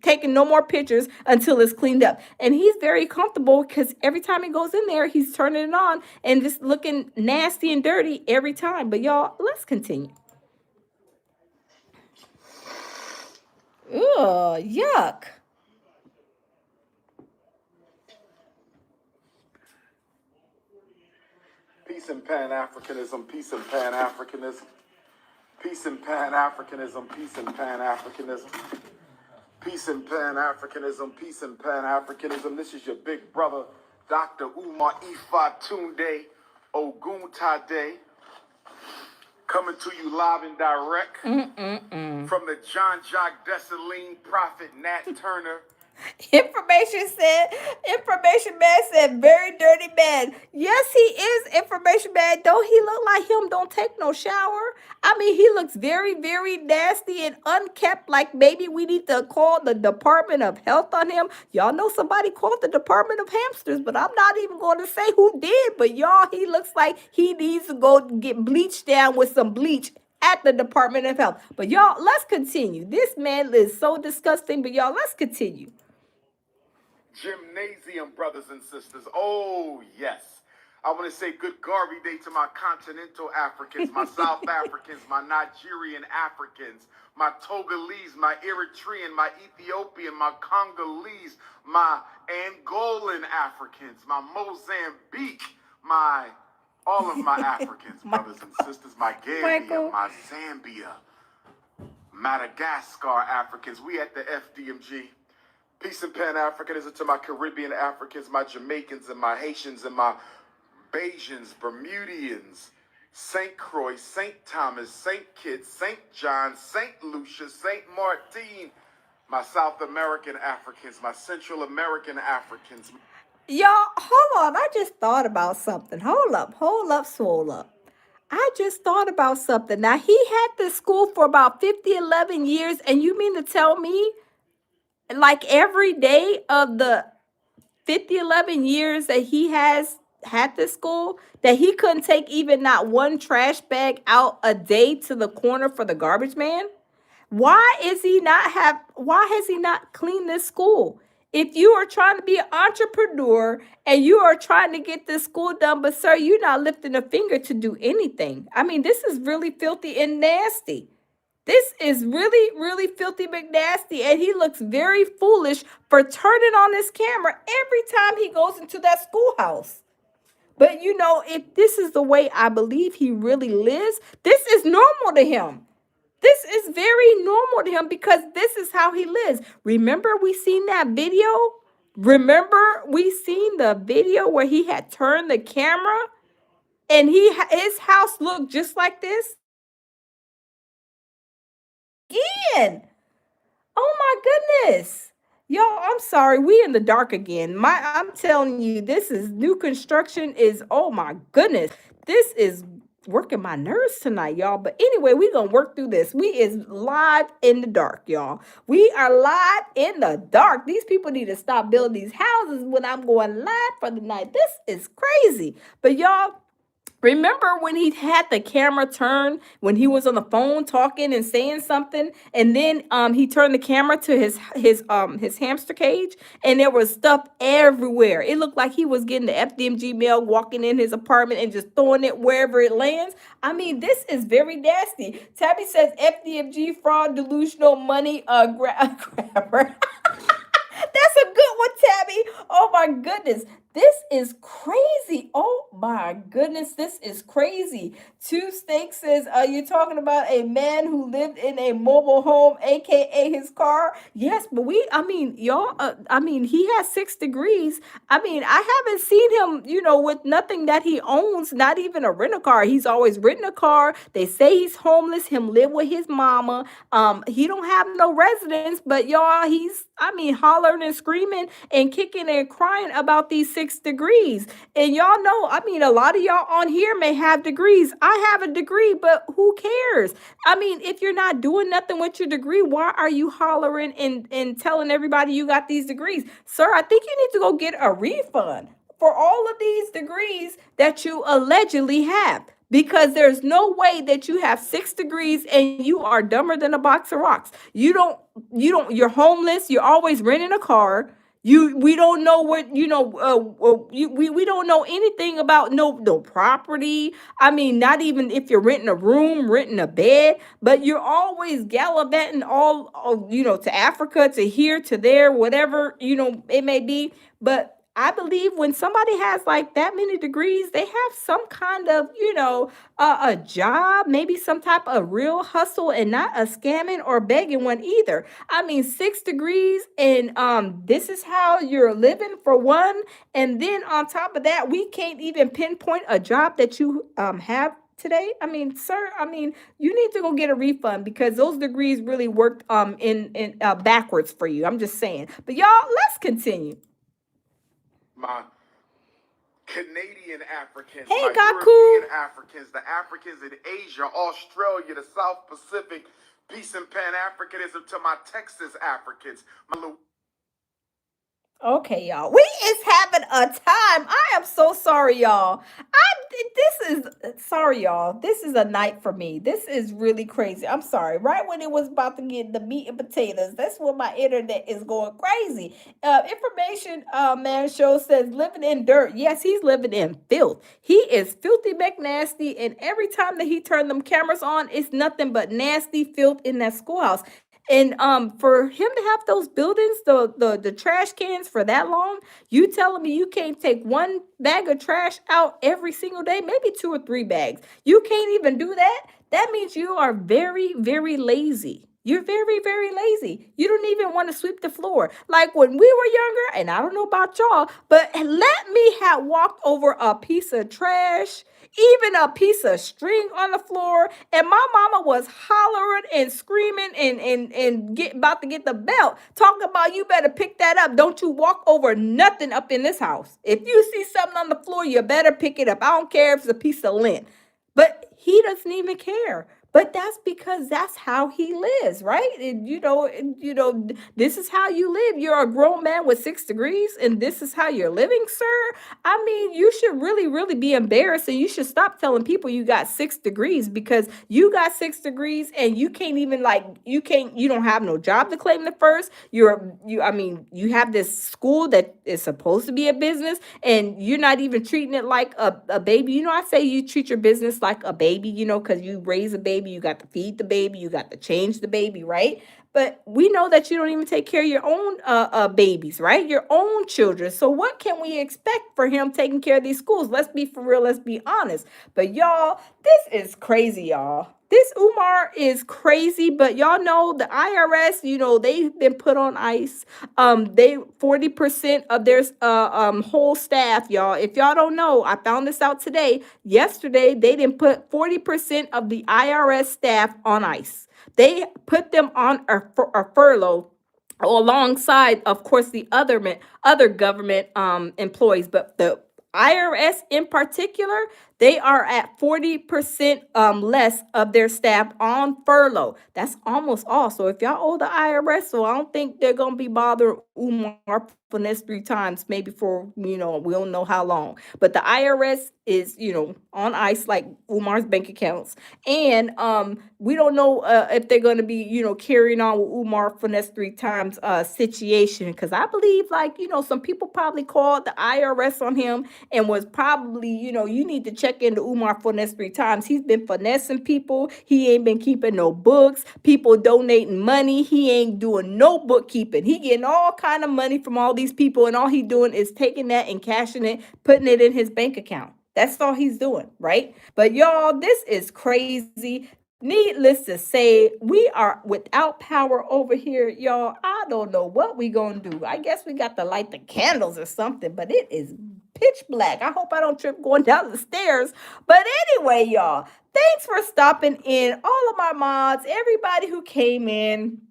taking no more pictures until it's cleaned up. And he's very comfortable because every time he goes in there, he's turning it on and just looking nasty and dirty every time. But y'all, let's continue. Ugh, yuck. Peace and Pan-Africanism. Peace and Pan-Africanism. Peace and Pan-Africanism. Peace and Pan-Africanism. Peace and Pan-Africanism. Peace and Pan-Africanism. This is your big brother, Dr. Umar Ifa Tunde Oguntade. Coming to you live and direct from the John Jacques Dessalines Prophet Nat Turner. Information man said, very dirty man. Yes, he is information man. Don't he look like him? Don't take no shower. I mean, he looks very, very nasty and unkept. Like maybe we need to call the Department of Health on him. Y'all know somebody called the Department of Hamsters, but I'm not even going to say who did. But y'all, he looks like he needs to go get bleached down with some bleach at the Department of Health. But y'all, let's continue. This man is so disgusting, but y'all, let's continue. Gymnasium brothers and sisters. Oh, yes. I want to say good Garvey Day to my continental Africans, my South Africans, my Nigerian Africans, my Togolese, my Eritrean, my Ethiopian, my Congolese, my Angolan Africans, my Mozambique, all of my Africans, brothers and sisters, my Gambia, my Zambia, Madagascar Africans. We at the FDMG. Peace and Pan-Africanism to my Caribbean Africans, my Jamaicans and my Haitians and my Bajans, Bermudians, St. Croix, St. Thomas, St. Kitts, St. John, St. Lucia, St. Martin, my South American Africans, my Central American Africans. Y'all, hold on. I just thought about something. Hold up, swole up. I just thought about something. Now, he had this school for about 11 years, and you mean to tell me like every day of the 11 years that he has had this school, that he couldn't take even not one trash bag out a day to the corner for the garbage man? Why has he not cleaned this school? If you are trying to be an entrepreneur and you are trying to get this school done, but sir, you're not lifting a finger to do anything. I mean, this is really filthy and nasty. This is really, really filthy McNasty, and he looks very foolish for turning on his camera every time he goes into that schoolhouse. But you know, if this is the way I believe he really lives, this is normal to him. This is very normal to him because this is how he lives. Remember we seen that video? Remember we seen the video where he had turned the camera and his house looked just like this? Again. Oh my goodness. Y'all, I'm sorry. We in the dark again. I'm telling you, this is new construction is, oh my goodness. This is working my nerves tonight, y'all. But anyway, we gonna work through this. We is live in the dark, y'all. We are live in the dark. These people need to stop building these houses when I'm going live for the night. This is crazy. But y'all, remember when he had the camera turned when he was on the phone talking and saying something, and then he turned the camera to his hamster cage, and there was stuff everywhere. It looked like he was getting the FDMG mail, walking in his apartment and just throwing it wherever it lands. I mean, this is very nasty. Tabby says FDMG fraud, delusional money grabber. That's a good one, Tabby. Oh my goodness. This is crazy. Oh my goodness. This is crazy. Two Steaks says, you're talking about a man who lived in a mobile home, aka his car. Yes, but y'all, he has 6 degrees. I mean, I haven't seen him, with nothing that he owns, not even a rental car. He's always renting a car. They say he's homeless, him live with his mama. He don't have no residence, but y'all, he's hollering and screaming and kicking and crying about these 6 degrees. And y'all know, a lot of y'all on here may have degrees. I have a degree, but who cares? If you're not doing nothing with your degree, why are you hollering and telling everybody you got these degrees? Sir, I think you need to go get a refund for all of these degrees that you allegedly have. Because there's no way that you have 6 degrees and you are dumber than a box of rocks. You're homeless. You're always renting a car. We don't know what, we don't know anything about no property. Not even if you're renting a room, renting a bed, but you're always gallivanting all, to Africa, to here, to there, whatever, it may be. But I believe when somebody has like that many degrees, they have some kind of, a job, maybe some type of real hustle and not a scamming or begging one either. 6 degrees and this is how you're living for one. And then on top of that, we can't even pinpoint a job that you have today? I mean, sir, I mean, you need to go get a refund because those degrees really worked in backwards for you. I'm just saying. But y'all, let's continue. My Canadian Africans, Hey, my Gaku. European Africans, the Africans in Asia, Australia, the South Pacific, peace and Pan Africanism to my Texas Africans, my Okay, y'all. We is having a time. I am so sorry, y'all. This is sorry, y'all. This is a night for me. This is really crazy. I'm sorry. Right when it was about to get the meat and potatoes, that's when my internet is going crazy. Information man show says living in dirt. Yes, he's living in filth. He is filthy McNasty, and every time that he turned them cameras on, it's nothing but nasty filth in that schoolhouse. And for him to have those buildings, the trash cans for that long, you telling me you can't take one bag of trash out every single day, maybe two or three bags. You can't even do that. That means you are very, very lazy. You're very, very lazy. You don't even want to sweep the floor. Like when we were younger, and I don't know about y'all, but let me have walked over a piece of trash, even a piece of string on the floor, and my mama was hollering and screaming and get about to get the belt, talking about you better pick that up. Don't you walk over nothing up in this house. If you see something on the floor, you better pick it up. I don't care if it's a piece of lint. But he doesn't even care. But that's because that's how he lives, right? This is how you live. You're a grown man with 6 degrees, and this is how you're living, sir. I mean, you should really, really be embarrassed, and you should stop telling people you got 6 degrees because you got 6 degrees, and you can't even you don't have no job to claim the first. I mean, you have this school that is supposed to be a business, and you're not even treating it like a baby. I say you treat your business like a baby, because you raise a baby, you got to feed the baby, you got to change the baby, right? But we know that you don't even take care of your own babies, right? Your own children. So what can we expect for him taking care of these schools? Let's be for real. Let's be honest. But y'all, this is crazy, y'all. This Umar is crazy, but y'all know the IRS, they've been put on ice. They 40% of their whole staff, y'all. If y'all don't know, I found this out today. Yesterday, they didn't put 40% of the IRS staff on ice. They put them on a furlough alongside, of course, the other government employees, but the IRS in particular, they are at 40% less of their staff on furlough. That's almost all. So if y'all owe the IRS, so I don't think they're gonna be bothering Umar for the next 3 times, maybe for we don't know how long. But the IRS is on ice like Umar's bank accounts, and we don't know if they're gonna be carrying on with Umar for the next 3 times situation, because I believe some people probably called the IRS on him and was probably, you need to check into Umar for the next 3 times. He's been finessing people. He ain't been keeping no books. People donating money. He ain't doing no bookkeeping. He getting all kind of money from all these people, and all he doing is taking that and cashing it, putting it in his bank account. That's all he's doing, right? But y'all, this is crazy. Needless to say, we are without power over here, y'all. I don't know what we gonna do. I guess we got to light the candles or something, but it is pitch black. I hope I don't trip going down the stairs. But anyway, y'all, thanks for stopping in. All of my mods, everybody who came in.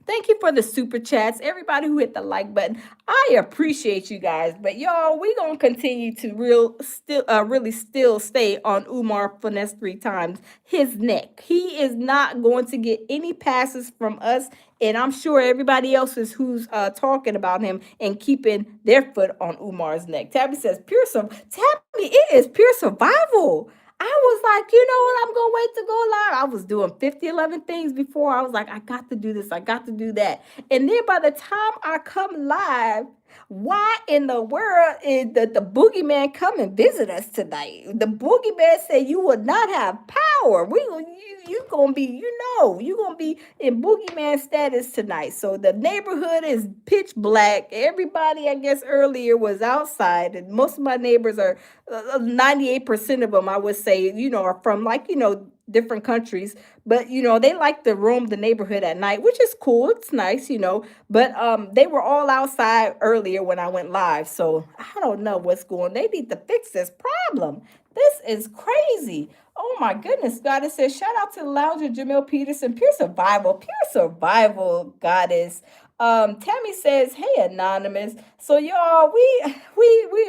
Thank you for the super chats, everybody who hit the like button. I appreciate you guys, but y'all, we gonna continue to really still stay on Umar Finesse 3 times his neck. He is not going to get any passes from us, and I'm sure everybody else is who's talking about him and keeping their foot on Umar's neck. Tabby says, Tabby, it is pure survival. I was like, you know what? I'm going to wait to go live. I was doing 50, 11 things before. I was like, I got to do this. I got to do that. And then by the time I come live, why in the world is the boogeyman come and visit us tonight? The boogeyman said you would not have power. You gonna be, you gonna be in boogeyman status tonight. So the neighborhood is pitch black. Everybody, I guess, earlier was outside, and most of my neighbors are 98% of them, I would say, are from different countries, but they like to roam the neighborhood at night, which is cool. It's nice, but they were all outside earlier when I went live. So I don't know what's going on. They need to fix this problem. This is crazy. Oh my goodness, Goddess says, shout out to the lounger, Jamil Peterson, pure survival, Goddess. Tammy says, hey, Anonymous. So y'all, we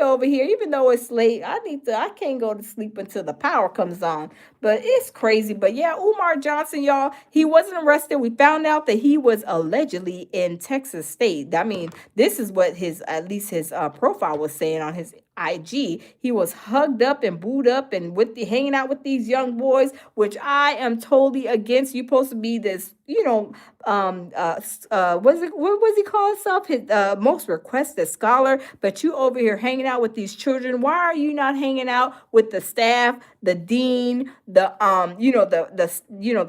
over here, even though it's late, I can't go to sleep until the power comes on. But it's crazy. But yeah, Umar Johnson, y'all, he wasn't arrested. We found out that he was allegedly in Texas State. I mean, this is what at least his profile was saying on his IG. He was hugged up and booed up and hanging out with these young boys, which I am totally against. You supposed to be this, what was he call himself? His most requested scholar, but you over here hanging out with these children. Why are you not hanging out with the staff, the dean, the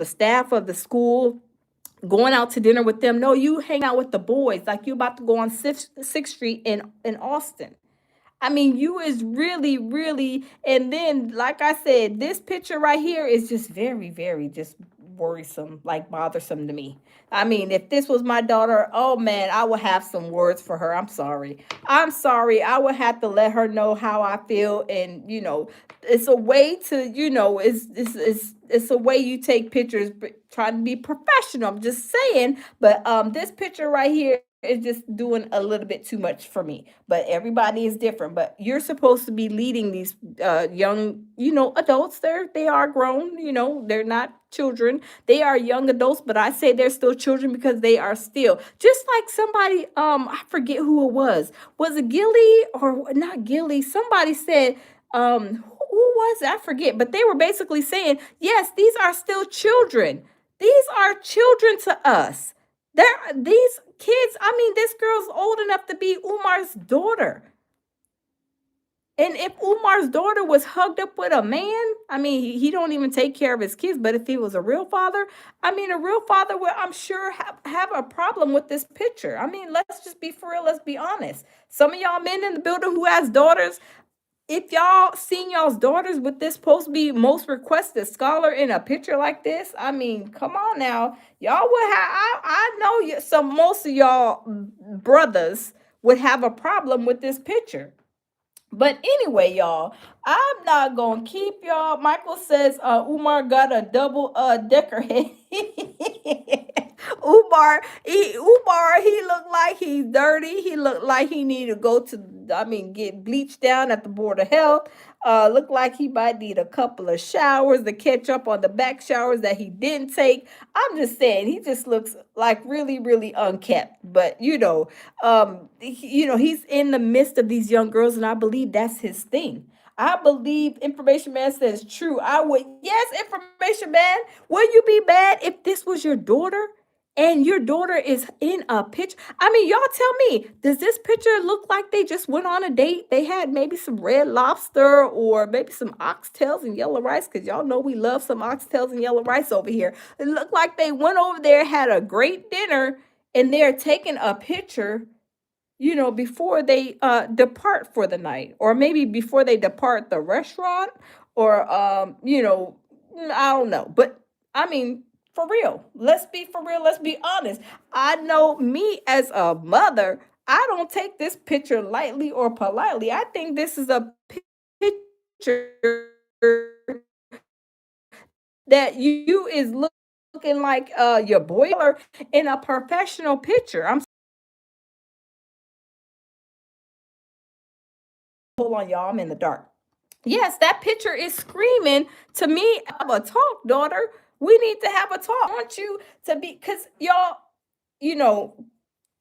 staff of the school? Going out to dinner with them. No, you hang out with the boys like you about to go on Sixth Street in Austin. I mean, you is really, really, and then, like I said, this picture right here is just very, very just worrisome, like bothersome to me. I mean, if this was my daughter, oh man, I would have some words for her. I'm sorry. I'm sorry. I would have to let her know how I feel. And, it's a way to, it's a way you take pictures, trying to be professional. I'm just saying. But this picture right here is just doing a little bit too much for me. But everybody is different. But you're supposed to be leading these young, adults. They are grown. They're not children. They are young adults, but I say they're still children because they are still just like somebody. I forget who it was. Was it Gilly or not Gilly? Somebody said, who was it? I forget. But they were basically saying, yes, these are still children. These are children to us. These kids, I mean, this girl's old enough to be Umar's daughter. And if Umar's daughter was hugged up with a man, I mean, he don't even take care of his kids. But if he was a real father, I mean, a real father would, I'm sure, have a problem with this picture. I mean, let's just be for real. Let's be honest. Some of y'all men in the building who has daughters, if y'all seen y'all's daughters with this supposed to be most requested scholar in a picture like this, I mean, come on now. Y'all would have, I know most of y'all brothers would have a problem with this picture. But anyway, y'all, I'm not gonna keep y'all. Michael says Umar got a double decker head. He looked like he's dirty. He looked like he need to go to, get bleached down at the Board of Health. Look like he might need a couple of showers to catch up on the back showers that he didn't take. I'm just saying, he just looks like really, really unkept. But he's in the midst of these young girls, and I believe that's his thing. I believe Information Man says true. Yes, Information Man, would you be mad if this was your daughter? And your daughter is in a picture. I mean, y'all tell me, does this picture look like they just went on a date? They had maybe some red lobster or maybe some oxtails and yellow rice, because y'all know we love some oxtails and yellow rice over here. It looked like they went over there, had a great dinner, and they're taking a picture, before they depart for the night, or maybe before they depart the restaurant, or I don't know. But I mean, for real, let's be for real, let's be honest. I know me as a mother, I don't take this picture lightly or politely. I think this is a picture that you is looking like your boy in a professional picture. Hold on, y'all, I'm in the dark. Yes, that picture is screaming to me. Have a talk, daughter. We need to have a talk. I want you to be, because y'all, you know,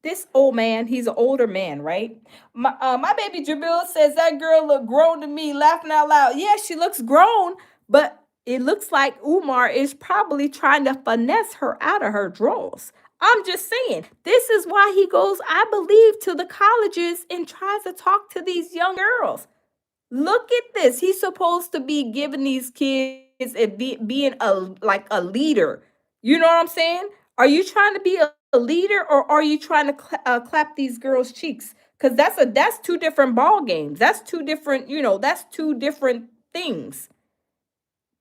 this old man, he's an older man, right? My baby Jabil says that girl look grown to me, laughing out loud. Yeah, she looks grown, but it looks like Umar is probably trying to finesse her out of her drawers. I'm just saying, this is why he goes, I believe, to the colleges and tries to talk to these young girls. Look at this. He's supposed to be giving these kids and being a leader. You know what I'm saying? Are you trying to be a leader, or are you trying to clap these girls' cheeks? Because that's two different ball games. That's two different. That's two different things.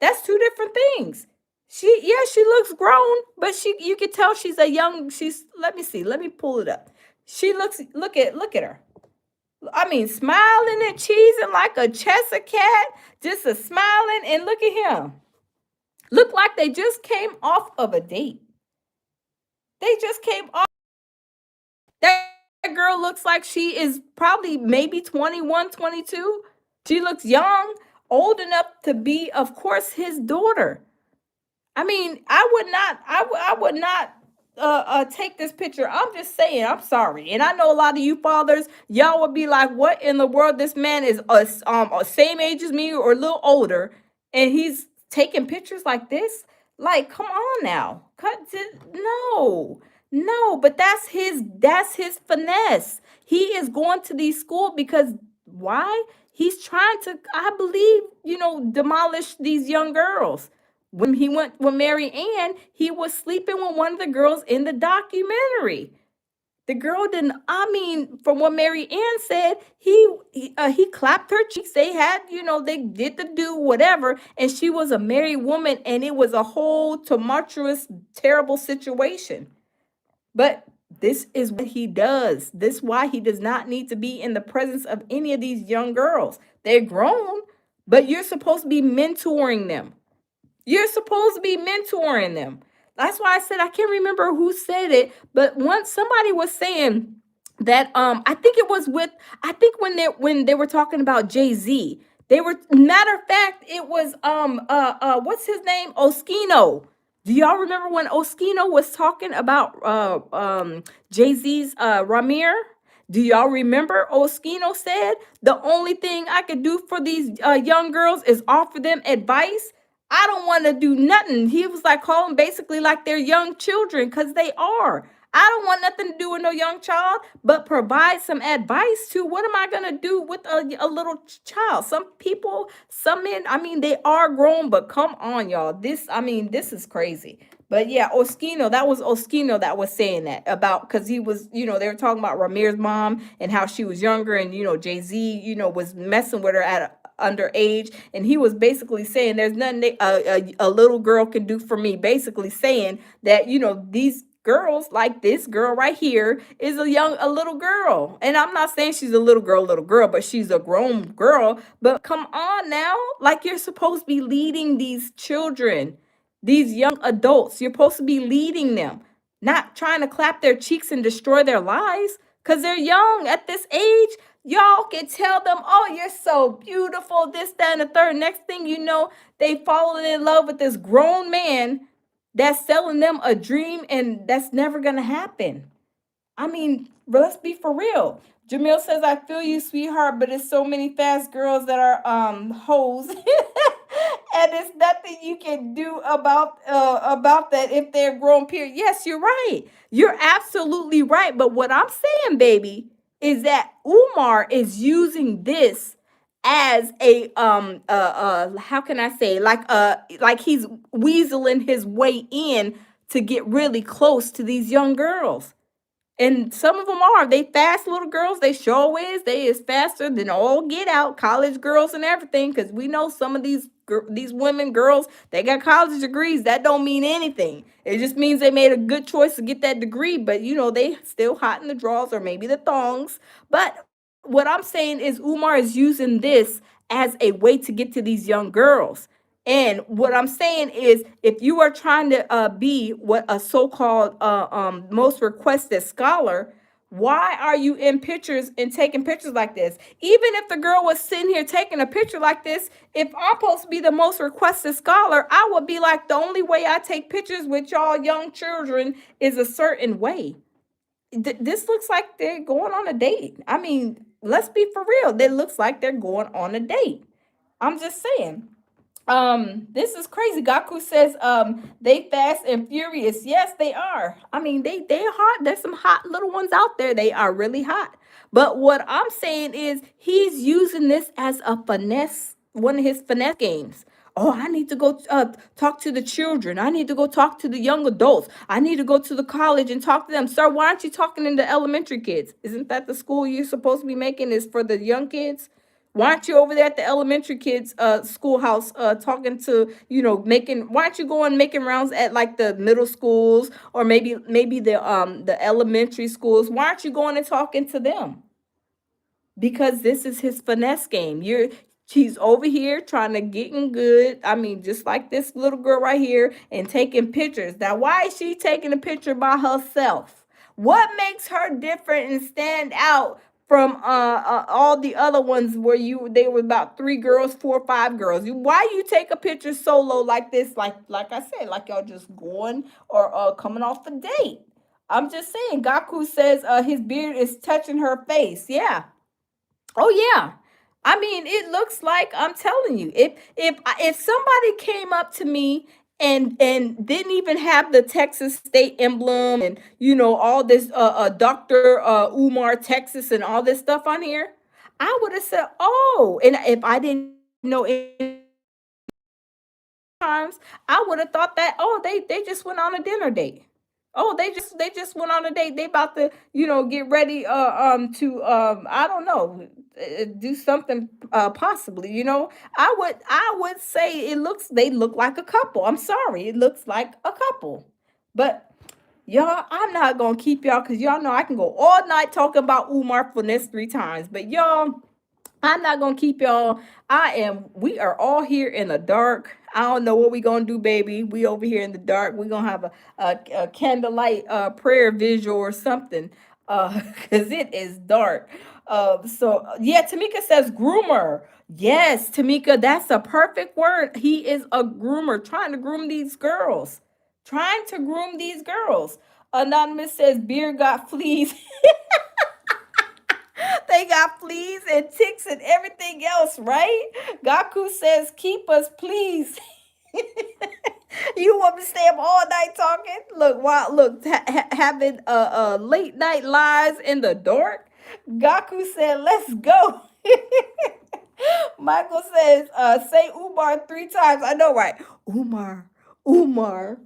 That's two different things. She looks grown, but you can tell she's a young. Let me see. Let me pull it up. Look at her. I mean, smiling and cheesing like a Cheshire cat, just a smiling, and look at him. Look like they just came off of a date. They just came off. That girl looks like she is probably maybe 21, 22. She looks young, old enough to be, of course, his daughter. I mean, I would not take this picture. I'm just saying, I'm sorry. And I know a lot of you fathers, y'all would be like, what in the world? This man is same age as me or a little older, and he's taking pictures like this? Like, come on now. No. No, but that's his finesse. He is going to these schools because why? He's trying to, I believe, demolish these young girls. When he went with Mary Ann, he was sleeping with one of the girls in the documentary. The girl didn't. I mean, from what Mary Ann said, he clapped her cheeks. They had, they did the do whatever, and she was a married woman, and it was a whole tumultuous, terrible situation. But this is what he does. This is why he does not need to be in the presence of any of these young girls. They're grown, but you're supposed to be mentoring them. You're supposed to be mentoring them. That's why I said I can't remember who said it, but once somebody was saying that I think it was with I think when they were talking about Jay-Z, they were matter of fact, it was what's his name? Oskino. Do y'all remember when Oskino was talking about Jay-Z's Ramir? Do y'all remember Oskino said the only thing I could do for these young girls is offer them advice? I don't want to do nothing. He was like calling basically like they're young children because they are. I don't want nothing to do with no young child, but provide some advice to what am I going to do with a little child? Some people, some men, I mean, they are grown, but come on, y'all. This is crazy. But yeah, that was Oskino that was saying that about because he was, they were talking about Ramir's mom and how she was younger and, Jay-Z, was messing with her at underage, and he was basically saying there's nothing a little girl can do for me, basically saying that these girls like this girl right here is a little girl, and I'm not saying she's a little girl, but she's a grown girl. But come on now, like you're supposed to be leading these children, these young adults. You're supposed to be leading them, not trying to clap their cheeks and destroy their lives because they're young at this age. Y'all can tell them, oh, you're so beautiful, this, that, and the third. Next thing you know, they falling in love with this grown man that's selling them a dream, and that's never going to happen. I mean, let's be for real. Jamil says, I feel you, sweetheart, but it's so many fast girls that are hoes. And it's nothing you can do about that if they're grown, period. Yes, you're right. You're absolutely right. But what I'm saying, baby, is that Umar is using this as a how can I say, like he's weaseling his way in to get really close to these young girls. And some of them are. They fast little girls. They sure is. They is faster than all get out. College girls and everything. Because we know some of these women, girls, they got college degrees. That don't mean anything. It just means they made a good choice to get that degree. But, they still hot in the drawers or maybe the thongs. But what I'm saying is Umar is using this as a way to get to these young girls. And what I'm saying is, if you are trying to be what a so-called most requested scholar, why are you in pictures and taking pictures like this? Even if the girl was sitting here taking a picture like this, if I'm supposed to be the most requested scholar, I would be like, the only way I take pictures with y'all young children is a certain way. This looks like they're going on a date. I mean, let's be for real. It looks like they're going on a date. I'm just saying. This is crazy. Gaku says, they fast and furious. Yes, they are. I mean, they're hot. There's some hot little ones out there. They are really hot. But what I'm saying is he's using this as a finesse, one of his finesse games. Oh, I need to go talk to the children. I need to go talk to the young adults. I need to go to the college and talk to them. Sir, why aren't you talking to the elementary kids? Isn't that the school you're supposed to be making is for the young kids? Why aren't you over there at the elementary kids schoolhouse talking to, why aren't you going making rounds at like the middle schools or maybe the elementary schools? Why aren't you going and talking to them? Because this is his finesse game. You're She's over here trying to get in good. I mean, just like this little girl right here and taking pictures. Now, why is she taking a picture by herself? What makes her different and stand out from all the other ones where they were about three girls, 4 or 5 girls? Why you take a picture solo like this? Like I said, like y'all just going or coming off a date. I'm just saying. Gaku says his beard is touching her face. Yeah. Oh yeah. I mean, it looks like, I'm telling you, if somebody came up to me and didn't even have the Texas state emblem and all this Dr. Umar Texas and all this stuff on here, I would have said, "Oh," and if I didn't know any times, I would have thought that, "Oh, they just went on a dinner date." Oh, they just went on a date. They about to, get ready to I don't know, do something possibly, I would say they look like a couple. I'm sorry. It looks like a couple. But y'all, I'm not going to keep y'all cuz y'all know I can go all night talking about Umar for this 3 times. But y'all, I'm not gonna keep y'all. We are all here in the dark. I don't know what we gonna do, baby. We over here in the dark. We gonna have a candlelight prayer visual or something. Cause it is dark. So yeah, Tamika says groomer. Yes, Tamika, that's a perfect word. He is a groomer, trying to groom these girls. Trying to groom these girls. Anonymous says beer got fleas. They got fleas and ticks and everything else, right? Gaku says, keep us, please. You want me to stay up all night talking? Look, having late night lies in the dark. Gaku said, let's go. Michael says, say Umar 3 times. I know, right? Umar, Umar.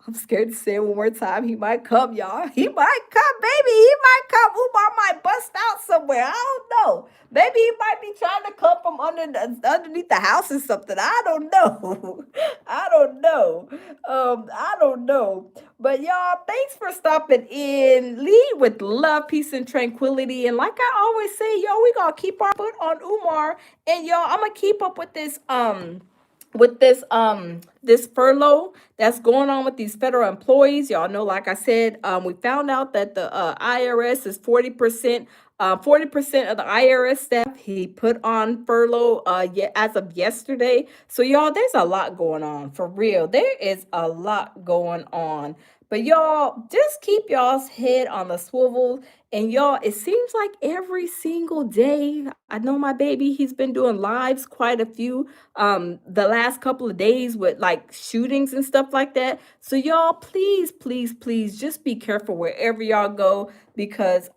I'm scared to say it one more time. He might come, y'all. He might come, baby. He might come. Umar might bust out somewhere. I don't know. Maybe he might be trying to come from underneath the house or something. I don't know. I don't know. I don't know. But y'all, thanks for stopping in. Lead with love, peace, and tranquility. And like I always say, y'all, we gonna keep our foot on Umar. And y'all, I'm gonna keep up with this furlough that's going on with these federal employees. Y'all know, like I said, we found out that the IRS is 40%. 40% of the IRS staff he put on furlough as of yesterday. So y'all, there's a lot going on, for real. There is a lot going on. But y'all, just keep y'all's head on the swivel. And y'all, it seems like every single day, I know my baby, he's been doing lives, quite a few, the last couple of days with like shootings and stuff like that. So y'all, please, please, please just be careful wherever y'all go, because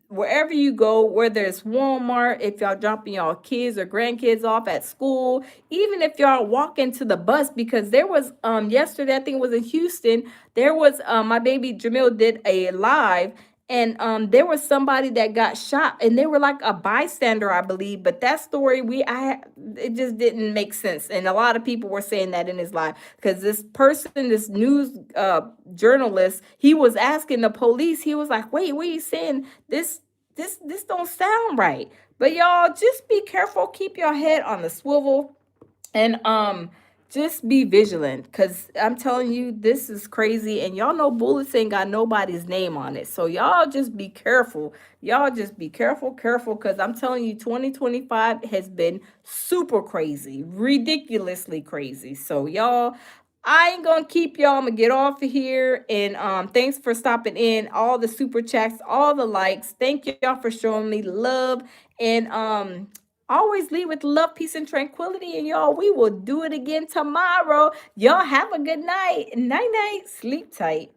wherever you go, whether it's Walmart, if y'all dropping y'all kids or grandkids off at school, even if y'all walking to the bus, because there was yesterday, I think it was in Houston, there was my baby Jamil did a live, and there was somebody that got shot, and they were like a bystander, I believe. But that story, it just didn't make sense, and a lot of people were saying that in his life, because this person, this news journalist, he was asking the police. He was like, "Wait, what are you saying? This don't sound right." But y'all, just be careful. Keep your head on the swivel, and just be vigilant, because I'm telling you, this is crazy. And y'all know bullets ain't got nobody's name on it. So y'all just be careful. Y'all just be careful, because I'm telling you, 2025 has been super crazy, ridiculously crazy. So y'all, I ain't gonna keep y'all. I'm gonna get off of here. And thanks for stopping in. All the super chats, all the likes. Thank y'all for showing me love. And always leave with love, peace, and tranquility. And y'all, we will do it again tomorrow. Y'all have a good night. Night night. Sleep tight.